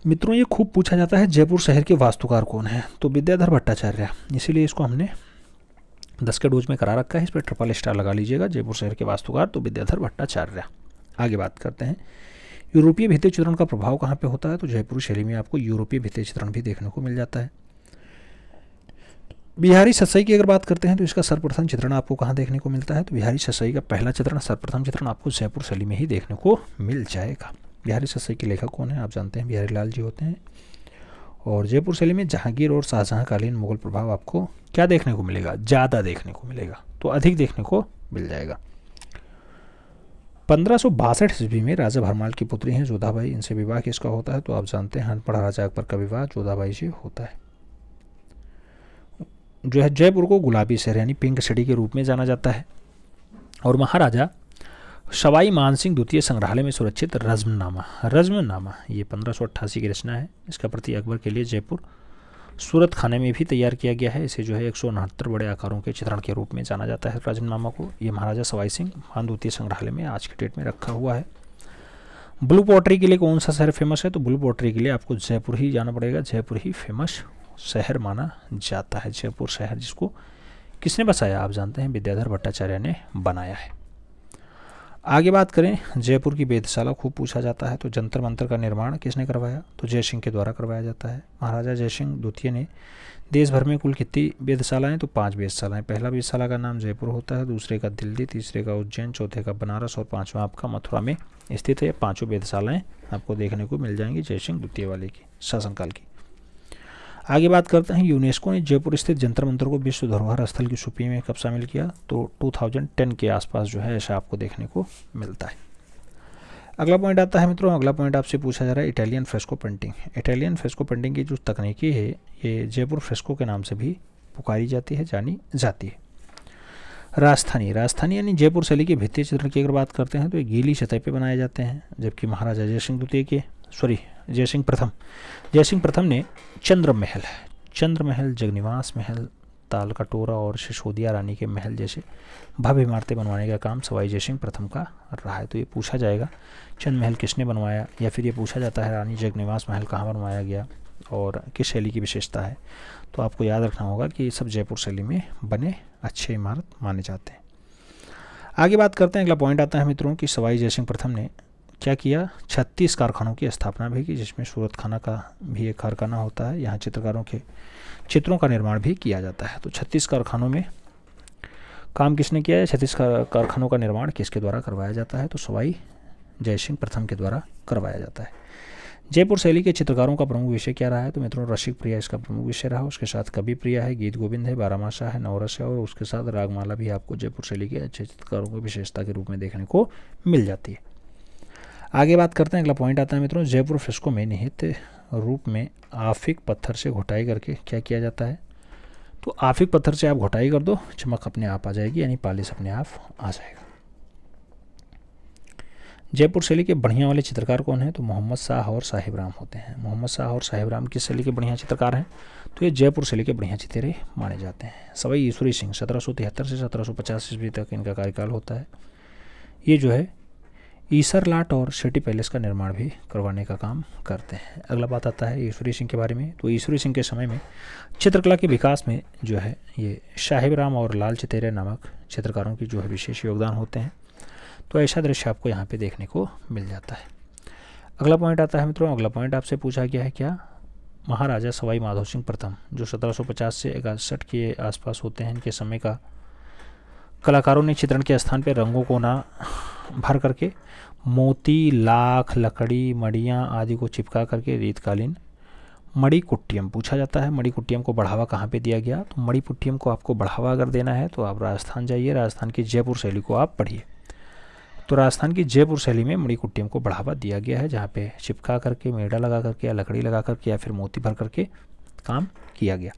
A: मित्रों ये खूब पूछा जाता है जयपुर शहर के वास्तुकार कौन है? तो विद्याधर भट्टाचार्य। इसीलिए इसको हमने 10 के डोज में करा रखा है, इस पर ट्रिपल स्टार लगा लीजिएगा। जयपुर शहर के वास्तुकार तो विद्याधर भट्टाचार्य। आगे बात करते हैं यूरोपीय भित्ति चित्रण का प्रभाव कहाँ पे होता है? तो जयपुर शैली में आपको यूरोपीय भित्ति चित्रण भी देखने को मिल जाता है। बिहारी सतसई की अगर बात करते हैं तो इसका सर्वप्रथम चित्रण आपको कहाँ देखने को मिलता है? तो बिहारी सतसई का पहला चित्रण, सर्वप्रथम चित्रण आपको जयपुर शैली में ही देखने को मिल जाएगा। बिहारी सतसई के लेखक कौन है? आप जानते हैं बिहारी लाल जी होते हैं। और जयपुर शैली में जहांगीर और शाहजहांकालीन मुगल प्रभाव आपको क्या देखने को मिलेगा? ज़्यादा देखने को मिलेगा, तो अधिक देखने को मिल जाएगा। 1562 ईस्वी में राजा भरमाल की पुत्री हैं जोधाबाई, इनसे विवाह किसका होता है? तो आप जानते हैं अनपढ़ राजा अकबर का विवाह जोधाबाई से होता है। जो है जयपुर को गुलाबी शहर यानी पिंक सिटी के रूप में जाना जाता है। और महाराजा सवाई मानसिंह द्वितीय संग्रहालय में सुरक्षित रज़्मनामा ये 1588 की रचना है। इसका प्रति अकबर के लिए जयपुर सूरत खाने में भी तैयार किया गया है। इसे जो है 169 बड़े आकारों के चित्रण के रूप में जाना जाता है रज़्मनामा को। ये महाराजा सवाई सिंह मान द्वितीय संग्रहालय में आज के डेट में रखा हुआ है। ब्लू पॉटरी के लिए कौन सा शहर फेमस है? तो ब्लू पॉटरी के लिए आपको जयपुर ही जाना पड़ेगा। जयपुर ही फेमस शहर माना जाता है। जयपुर शहर जिसको किसने बसाया? आप जानते हैं विद्याधर भट्टाचार्य ने बनाया है। आगे बात करें जयपुर की वेधशाला खूब पूछा जाता है, तो जंतर मंतर का निर्माण किसने करवाया, तो जय सिंह के द्वारा करवाया जाता है। महाराजा जय सिंह द्वितीय ने देश भर में कुल कितनी वेधशालाएँ, तो 5 वेधशालाएँ। पहला वेधशाला का नाम जयपुर होता है, दूसरे का दिल्ली, तीसरे का उज्जैन, चौथे का बनारस और 5वां आपका मथुरा में स्थित है। 5 वेधशालाएँ आपको देखने को मिल जाएंगी जय सिंह द्वितीय वाले की शासनकाल की। आगे बात करते हैं यूनेस्को ने जयपुर स्थित जंतर मंतर को विश्व धरोहर स्थल की सूची में कब शामिल किया, तो 2010 के आसपास जो है ऐसा आपको देखने को मिलता है। अगला पॉइंट आता है मित्रों, अगला पॉइंट आपसे पूछा जा रहा है Italian fresco painting. Italian fresco painting की जो तकनीकी है ये जयपुर फ्रेस्को के नाम से भी पुकारी जाती है, जानी जाती है। राजस्थानी यानी जयपुर शैली के भित्ति चित्रण की अगर बात करते हैं तो ये गीली सतह पे बनाए जाते हैं, जबकि महाराजा जय सिंह प्रथम ने चंद्र महल, जगनिवास महल, तालकटोरा और सिसोदिया रानी के महल जैसे भव्य इमारतें बनवाने का काम सवाई जय सिंह प्रथम का रहा है। तो ये पूछा जाएगा चंद महल किसने बनवाया, या फिर ये पूछा जाता है रानी जगनिवास महल कहाँ बनवाया गया और किस शैली की विशेषता है। तो आपको याद रखना होगा कि ये सब जयपुर शैली में बने अच्छे इमारत माने जाते हैं। आगे बात करते हैं, अगला पॉइंट आता है मित्रों कि सवाई जय सिंह प्रथम ने क्या किया, 36 कारखानों की स्थापना भी की, जिसमें सूरत खाना का भी एक कारखाना होता है। यहाँ चित्रकारों के चित्रों का निर्माण भी किया जाता है। तो 36 कारखानों में काम किसने किया है, 36 कारखानों का निर्माण किसके द्वारा करवाया जाता है, तो सवाई जय सिंह प्रथम के द्वारा करवाया जाता है। जयपुर शैली के चित्रकारों का प्रमुख विषय क्या रहा है, तो मित्रों रसिक प्रिया इसका प्रमुख विषय रहा। उसके साथ कवि प्रिया है, गीत गोविंद है, बारामासा है, नवरस है और उसके साथ रागमाला भी आपको जयपुर शैली के अच्छे चित्रकारों की विशेषता के रूप में देखने को मिल जाती है। आगे बात करते हैं, अगला पॉइंट आता है मित्रों जयपुर फ्रेस्को में निहित रूप में आफिक पत्थर से घोटाई करके क्या किया जाता है, तो आफिक पत्थर से आप घोटाई कर दो, चमक अपने आप आ जाएगी, यानी पॉलिश अपने आप आ जाएगा। जयपुर शैली के बढ़िया वाले चित्रकार कौन है, तो मोहम्मद शाह और साहिब राम होते हैं। मोहम्मद शाह और साहिब राम किस शैली के बढ़िया चित्रकार हैं, तो ये जयपुर शैली के बढ़िया चित्रे माने जाते हैं। सवाई ईश्वरी सिंह 1773 से 1750 ईस्वी तक इनका कार्यकाल होता है। ये जो है ईसर लाट और सिटी पैलेस का निर्माण भी करवाने का काम करते हैं। अगला बात आता है ईश्वरी सिंह के बारे में, तो ईश्वरी सिंह के समय में चित्रकला के विकास में जो है ये साहिब राम और लाल चितेरे नामक चित्रकारों की जो है विशेष योगदान होते हैं। तो ऐसा दृश्य आपको यहाँ पे देखने को मिल जाता है। अगला पॉइंट आता है मित्रों, अगला पॉइंट आपसे पूछा गया है क्या, महाराजा सवाई माधो सिंह प्रथम जो 1750 से 61 के आसपास होते हैं, इनके समय का कलाकारों ने चित्रण के स्थान पर रंगों को ना भर करके मोती, लाख, लकड़ी, मड़ियाँ आदि को चिपका करके रीतकालीन मणि कुट्टियम पूछा जाता है। मणि कुट्टियम को बढ़ावा कहाँ पे दिया गया, तो मणि कुट्टियम को आपको बढ़ावा अगर देना है तो आप राजस्थान जाइए, राजस्थान की जयपुर शैली को आप पढ़िए। तो राजस्थान की जयपुर शैली में मणि कुट्टियम को बढ़ावा दिया गया है, जहाँ पे चिपका करके, मेड़ा लगा करके या लकड़ी लगा करके या फिर मोती भर करके काम किया गया।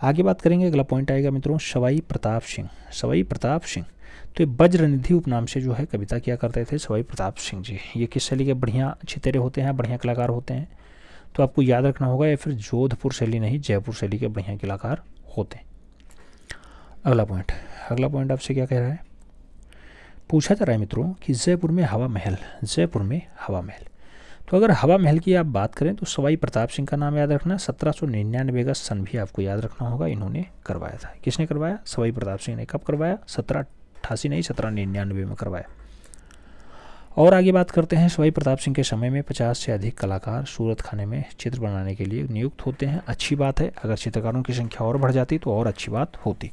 A: आगे बात करेंगे, अगला पॉइंट आएगा मित्रों सवाई प्रताप सिंह। तो ये वज्रनिधि उपनाम से जो है कविता किया करते थे सवाई प्रताप सिंह जी। ये किस शैली के बढ़िया चितेरे होते हैं, बढ़िया कलाकार होते हैं, तो आपको याद रखना होगा या फिर जोधपुर शैली नहीं जयपुर शैली के बढ़िया कलाकार होते हैं। अगला पॉइंट आपसे क्या कह रहा है, पूछा जा रहा है मित्रों कि जयपुर में हवा महल। तो अगर हवा महल की आप बात करें तो सवाई प्रताप सिंह का नाम याद रखना। 1799 का सन भी आपको याद रखना होगा, इन्होंने करवाया था। किसने करवाया, सवाई प्रताप सिंह ने। कब करवाया, 1788 नहीं 1799 में करवाया। और आगे बात करते हैं, सवाई प्रताप सिंह के समय में 50 से अधिक कलाकार सूरत खाने में चित्र बनाने के लिए नियुक्त होते हैं। अच्छी बात है, अगर चित्रकारों की संख्या और बढ़ जाती तो और अच्छी बात होती।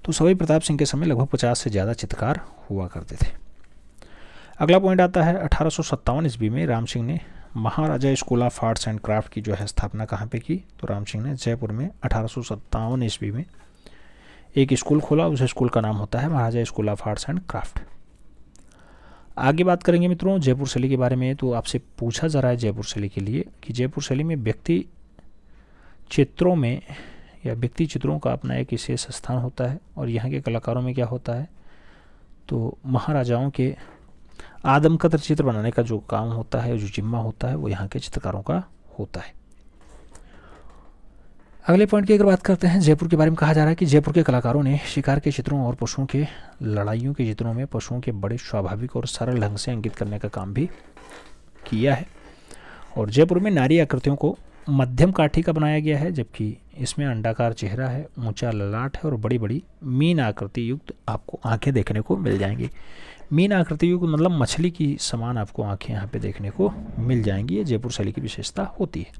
A: तो सवाई प्रताप सिंह के समय लगभग 50 से ज़्यादा चित्रकार हुआ करते थे। अगला पॉइंट आता है 1857 ईस्वी में राम सिंह ने Maharaja school of arts and craft की जो है स्थापना कहाँ पे की, तो राम सिंह ने जयपुर में 1857 ईस्वी में एक स्कूल खोला। उस स्कूल का नाम होता है Maharaja school of arts and craft. आगे बात करेंगे मित्रों जयपुर शैली के बारे में, तो आपसे पूछा जा रहा है जयपुर शैली के लिए कि जयपुर शैली में व्यक्ति चित्रों में या व्यक्ति चित्रों का अपना एक विशेष स्थान होता है, और यहाँ के कलाकारों में क्या होता है, तो महाराजाओं के आदमकद चित्र बनाने का जो काम होता है, जो जिम्मा होता है, वो यहाँ के चित्रकारों का होता है। अगले पॉइंट की अगर बात करते हैं, जयपुर के बारे में कहा जा रहा है कि जयपुर के कलाकारों ने शिकार के चित्रों और पशुओं के लड़ाइयों के चित्रों में पशुओं के बड़े स्वाभाविक और सरल ढंग से अंकित करने का काम भी किया है। और जयपुर में नारी आकृतियों को मध्यम काठी का बनाया गया है, जबकि इसमें अंडाकार चेहरा है, ऊंचा ललाट है और बड़ी बड़ी मीन आकृति युक्त आपको आंखें देखने को मिल जाएंगी। मीन आकृति युक्त मतलब मछली की समान आपको आंखें यहाँ पे देखने को मिल जाएंगी। ये जयपुर शैली की विशेषता होती है।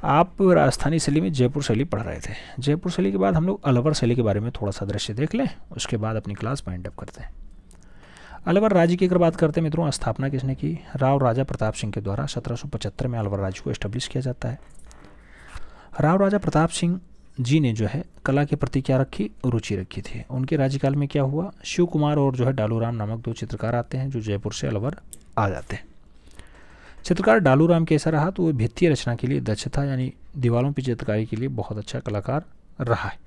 A: आप राजस्थानी शैली में जयपुर शैली पढ़ रहे थे। जयपुर शैली के बाद हम लोग अलवर शैली के बारे में थोड़ा सा दृश्य देख लें, उसके बाद अपनी क्लास वाइंड अप करते हैं। अलवर राज्य की अगर बात करते हैं मित्रों, स्थापना किसने की? राव राजा प्रताप सिंह के द्वारा 1775 में अलवर राज्य को एस्टेब्लिश किया जाता है। राव राजा प्रताप सिंह जी ने जो है कला के प्रति क्या रखी? रुचि रखी थी। उनके राज्यकाल में क्या हुआ? शिव कुमार और जो है डालूराम नामक दो चित्रकार आते हैं जो जयपुर से अलवर आ जाते हैं। चित्रकार डालूराम कैसा रहा? तो वो भित्तीय रचना के लिए दक्ष था, यानी दीवारों की चित्रकारी के लिए बहुत अच्छा कलाकार रहा है।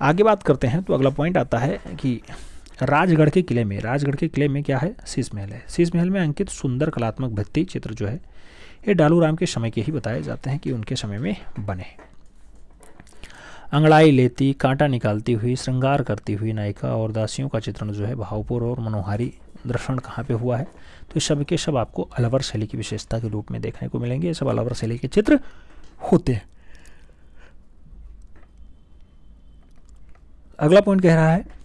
A: आगे बात करते हैं तो अगला पॉइंट आता है कि राजगढ़ के किले में क्या है? शीश महल है। शीश महल में अंकित सुंदर कलात्मक भित्ति चित्र जो है ये डालूराम के समय के ही बताए जाते हैं कि उनके समय में बने। अंगड़ाई लेती, कांटा निकालती हुई, श्रृंगार करती हुई नायिका और दासियों का चित्रण जो है भावपूर्ण और मनोहारी दर्शन कहाँ पे हुआ है? तो इस सब के सब आपको अलवर शैली की विशेषता के रूप में देखने को मिलेंगे। ये सब अलवर शैली के चित्र होते हैं। अगला पॉइंट कह रहा है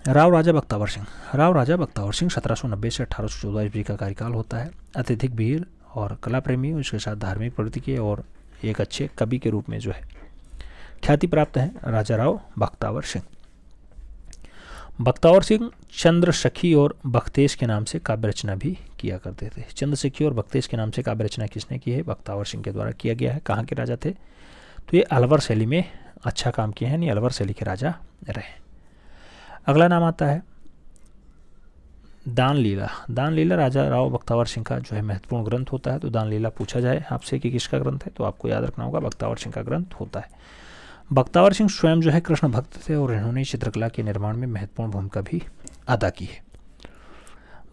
A: राव राजा बख्तावर सिंह। राव राजा बख्तावर सिंह 1790 से 1814 ईस्वी का कार्यकाल होता है। अत्यधिक वीर और कला प्रेमी, उसके साथ धार्मिक प्रवृत्ति के और एक अच्छे कवि के रूप में जो है ख्याति प्राप्त है राजा राव बख्तावर सिंह। बख्तावर सिंह चंद्रसखी और बख्तेश के नाम से काव्य रचना भी किया करते थे। चंद्रसखी और बख्तेश के नाम से काव्य रचना किसने की है? बख्तावर सिंह के द्वारा किया गया है। कहाँ के राजा थे? तो ये अलवर शैली में अच्छा काम किए हैं, नहीं अलवर शैली के राजा रहे। अगला नाम आता है दान लीला। दान लीला राजा राव बख्तावर सिंह का जो है महत्वपूर्ण ग्रंथ होता है। तो दान लीला पूछा जाए आपसे कि किसका ग्रंथ है, तो आपको याद रखना होगा बख्तावर सिंह का ग्रंथ होता है। बख्तावर सिंह स्वयं जो है कृष्ण भक्त थे और इन्होंने चित्रकला के निर्माण में महत्वपूर्ण भूमिका भी अदा की है।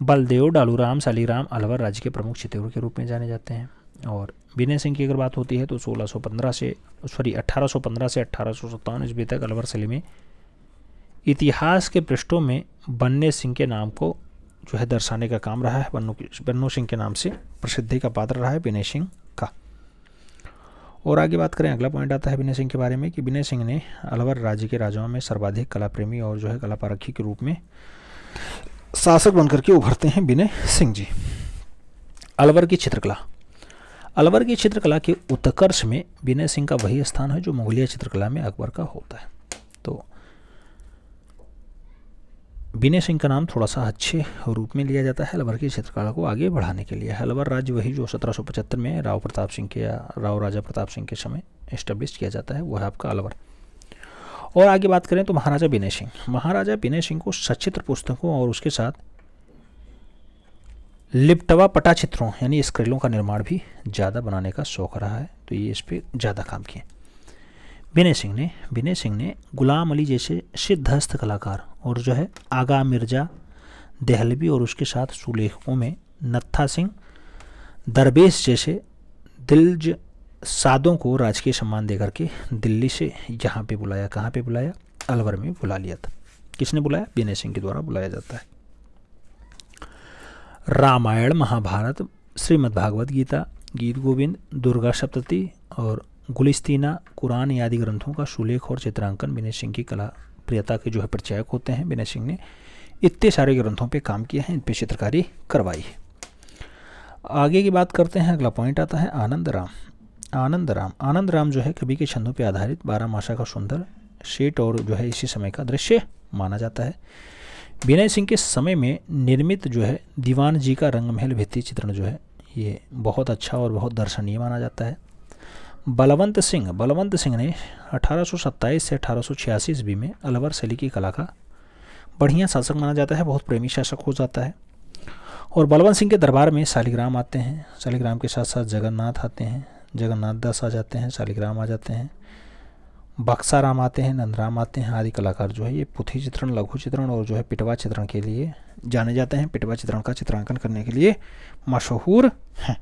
A: बलदेव, डालूराम, शालीराम अलवर राज्य के प्रमुख चित्तौड़ के रूप में जाने जाते हैं। और विनय सिंह की अगर बात होती है तो 1815 से 1857 ईस्वी तक अलवर शैली में इतिहास के पृष्ठों में बन्ने सिंह के नाम को जो है दर्शाने का काम रहा है। बन्नो सिंह के नाम से प्रसिद्धि का पात्र रहा है विनय सिंह का। और आगे बात करें, अगला पॉइंट आता है विनय सिंह के बारे में कि विनय सिंह ने अलवर राज्य के राजाओं में सर्वाधिक कला प्रेमी और जो है कला पारखी के रूप में शासक बनकर के उभरते हैं विनय सिंह जी। अलवर की चित्रकला। अलवर की चित्रकला के उत्कर्ष में विनय सिंह का वही स्थान है जो मुगलिया चित्रकला में अकबर का होता है। तो विनय सिंह का नाम थोड़ा सा अच्छे रूप में लिया जाता है अलवर की चित्रकला को आगे बढ़ाने के लिए। अलवर राज्य वही जो 1775 में राव प्रताप सिंह के या राव राजा प्रताप सिंह के समय एस्टेब्लिश किया जाता है, वह है आपका अलवर। और आगे बात करें तो महाराजा विनय सिंह। महाराजा विनय सिंह को सचित्र पुस्तकों और उसके साथ लिपटवा पटाचित्रों यानी स्क्रीलों का निर्माण भी ज़्यादा बनाने का शौक रहा है, तो ये इस पर ज़्यादा काम किए। विनय सिंह ने गुलाम अली जैसे सिद्धहस्त कलाकार और जो है आगा मिर्जा देहलवी और उसके साथ सुलेखकों में नत्था सिंह दरवेश जैसे दिलज सादों को राजकीय सम्मान देकर के दिल्ली से यहाँ पे बुलाया। कहाँ पे बुलाया? अलवर में बुला लिया था। किसने बुलाया? विनय सिंह के द्वारा बुलाया जाता है। रामायण, महाभारत, श्रीमद् भागवत गीता, गीत गोविंद, दुर्गा सप्तती और गुलिस्तीना, कुरान आदि ग्रंथों का सुलेख और चित्रांकन विनय सिंह की कला प्रियता के जो है परिचायक होते हैं। विनय सिंह ने इतने सारे ग्रंथों पे काम किया है, इन पे चित्रकारी करवाई है। आगे की बात करते हैं, अगला पॉइंट आता है आनंद राम जो है कवि के छंदों पे आधारित 12 मासा का सुंदर सेट और जो है इसी समय का दृश्य माना जाता है। विनय सिंह के समय में निर्मित जो है दीवान जी का रंगमहल भित्ति चित्रण जो है ये बहुत अच्छा और बहुत दर्शनीय माना जाता है। बलवंत सिंह ने 1827 से 1886 ईस्वी में अलवर शैली की कला का बढ़िया शासक माना जाता है, बहुत प्रेमी शासक हो जाता है। और बलवंत सिंह के दरबार में शालिग्राम आते हैं, शालिग्राम के साथ साथ जगन्नाथ आते हैं, जगन्नाथ दास आ जाते हैं, शालिग्राम आ जाते हैं, बक्साराम आते हैं, नंदराम आते हैं आदि कलाकार जो है ये पुथी चित्रण, लघु चित्रण और जो है पिटवा चित्रण के लिए जाने जाते हैं। पिटवा चित्रण का चित्रांकन करने के लिए मशहूर हैं।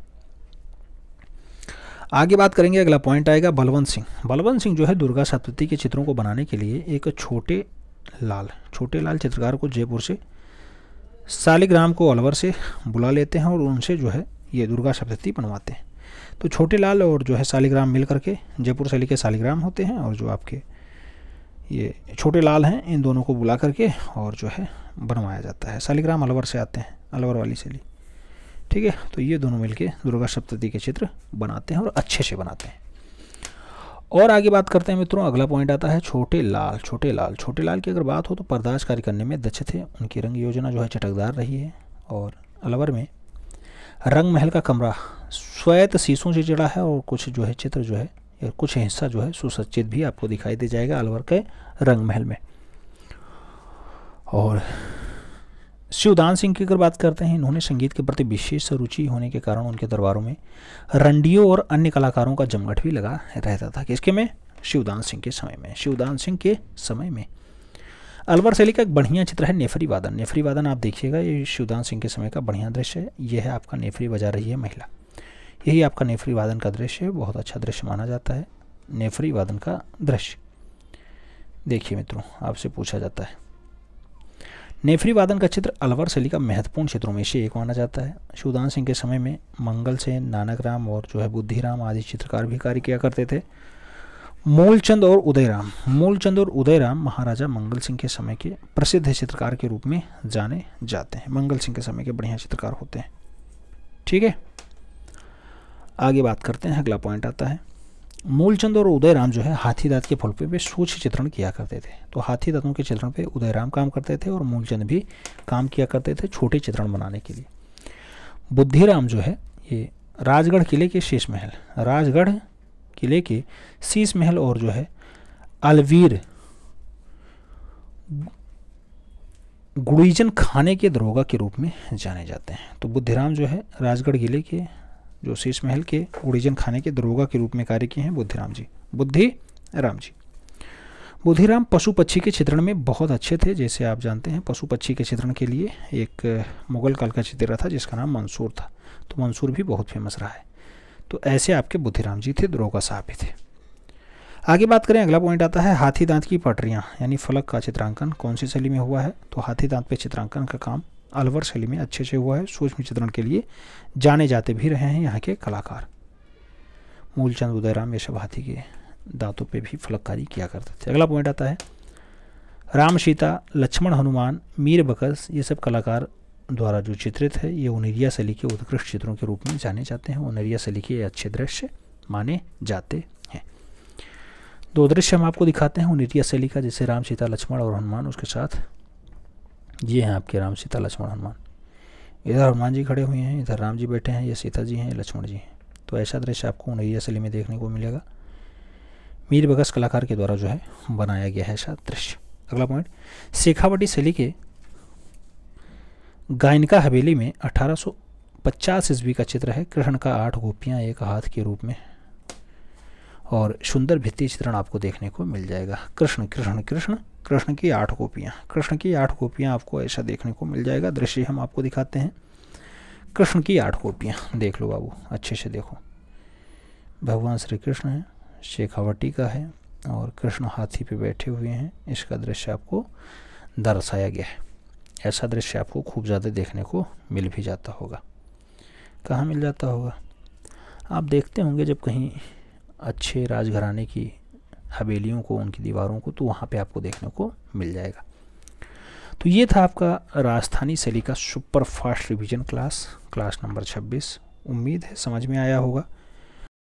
A: आगे बात करेंगे, अगला पॉइंट आएगा बलवंत सिंह जो है दुर्गा सप्तती के चित्रों को बनाने के लिए एक छोटे लाल चित्रकार को जयपुर से शालिग्राम को अलवर से बुला लेते हैं और उनसे जो है ये दुर्गा सप्तती बनवाते हैं। तो छोटे लाल और जो है शालिग्राम मिल करके जयपुर शैली के शालिग्राम होते हैं, और जो आपके ये छोटे लाल हैं इन दोनों को बुला करके और जो है बनवाया जाता है। शालिग्राम अलवर से आते हैं, अलवर वाली शैली, ठीक है। तो ये दोनों मिलके दुर्गा सप्तशती के चित्र बनाते हैं और अच्छे से बनाते हैं। और आगे बात करते हैं मित्रों, अगला पॉइंट आता है छोटे लाल। छोटे लाल की अगर बात हो तो पर्दाज कार्य करने में दक्ष थे, उनकी रंग योजना जो है चटकदार रही है। और अलवर में रंग महल का कमरा श्वेत शीशों से जड़ा है, और कुछ जो है चित्र जो है या कुछ हिस्सा जो है सुसज्जित भी आपको दिखाई दे जाएगा अलवर के रंग महल में। और शिवदान सिंह की अगर बात करते हैं, इन्होंने संगीत के प्रति विशेष रुचि होने के कारण उनके दरबारों में रंडियों और अन्य कलाकारों का जमघट भी लगा रहता था। किसके में? शिवदान सिंह के समय में। शिवदान सिंह के समय में अलवर शैली का एक बढ़िया चित्र है नेफरी वादन। नेफरी वादन आप देखिएगा, ये शिवदान सिंह के समय का बढ़िया दृश्य है। ये है आपका नेफरी बजा रही है महिला, यही आपका नेफरी वादन का दृश्य है। बहुत अच्छा दृश्य माना जाता है नेफरी वादन का दृश्य। देखिए मित्रों, आपसे पूछा जाता है नेफरी वादन का चित्र अलवर शैली का महत्वपूर्ण चित्रों में से एक माना जाता है। शिवदान सिंह के समय में मंगल सेन, नानकराम और जो है बुद्धिराम आदि चित्रकार भी कार्य किया करते थे। मूलचंद और उदयराम महाराजा मंगल सिंह के समय के प्रसिद्ध चित्रकार के रूप में जाने जाते हैं। मंगल सिंह के समय के बढ़िया चित्रकार होते हैं, ठीक है। आगे बात करते हैं, अगला पॉइंट आता है मूलचंद और उदयराम जो है हाथी दांत के फलकों पे सूक्ष्म चित्रण किया करते थे। तो हाथी दांतों के चित्रण पे उदयराम काम करते थे और मूलचंद भी काम किया करते थे छोटे चित्रण बनाने के लिए। बुद्धिराम जो है ये राजगढ़ किले के शीश महल, राजगढ़ किले के शीश महल और जो है अलवीर गुड़ीजन खाने के दरोगा के रूप में जाने जाते हैं। तो बुद्धिराम जो है राजगढ़ किले के जो शीश महल के गुड़ीजन खाने के दरोगा के रूप में कार्य किए हैं बुद्धिराम जी। बुद्धिराम पशु पक्षी के चित्रण में बहुत अच्छे थे। जैसे आप जानते हैं पशु पक्षी के चित्रण के लिए एक मुगल काल का चित्र था जिसका नाम मंसूर था। तो मंसूर भी बहुत फेमस रहा है। तो ऐसे आपके बुद्धिराम जी थे, दरोगा साहब भी थे। आगे बात करें, अगला पॉइंट आता है हाथी दांत की पटरियाँ यानी फलक का चित्रांकन कौन सी शैली में हुआ है? तो हाथी दांत पे चित्रांकन का काम अलवर शैली में अच्छे से हुआ है। सूक्ष्म चित्रण के लिए जाने जाते भी रहे हैं यहाँ के कलाकार। मूलचंद, उदयराम ये सब हाथी के दांतों पे भी फलककारी किया करते थे। अगला पॉइंट आता है राम सीता, लक्ष्मण, हनुमान, मीर बकस ये सब कलाकार द्वारा जो चित्रित है ये उनेरिया शैली के उत्कृष्ट चित्रों के रूप में जाने जाते हैं। उनेरिया शैली के अच्छे दृश्य माने जाते हैं। दो दृश्य हम आपको दिखाते हैं उनेरिया शैली का, जैसे राम सीता लक्ष्मण और हनुमान, उसके साथ ये हैं आपके राम सीता लक्ष्मण हनुमान। इधर हनुमान जी खड़े हुए हैं, इधर राम जी बैठे हैं, ये सीता जी हैं, ये लक्ष्मण जी हैं। तो ऐसा दृश्य आपको उनेरिया शैली में देखने को मिलेगा। मीर बकस कलाकार के द्वारा जो है बनाया गया है ऐसा दृश्य। अगला पॉइंट शेखावटी शैली के गायनिका हवेली में 1850 ईस्वी का चित्र है। कृष्ण का 8 गोपियाँ एक हाथ के रूप में और सुंदर भित्ति चित्रण आपको देखने को मिल जाएगा। कृष्ण कृष्ण कृष्ण कृष्ण की 8 गोपियाँ, कृष्ण की 8 गोपियाँ आपको ऐसा देखने को मिल जाएगा। दृश्य हम आपको दिखाते हैं कृष्ण की 8 गोपियाँ। देख लो बाबू, अच्छे से देखो। भगवान श्री कृष्ण है, शेखावटी का है और कृष्ण हाथी पे बैठे हुए हैं। इसका दृश्य आपको दर्शाया गया है। ऐसा दृश्य आपको खूब ज़्यादा देखने को मिल भी जाता होगा। कहाँ मिल जाता होगा? आप देखते होंगे जब कहीं अच्छे राजघराने की हवेलियों को, उनकी दीवारों को, तो वहाँ पे आपको देखने को मिल जाएगा। तो ये था आपका राजस्थानी शैली का super fast revision class number 26। उम्मीद है समझ में आया होगा।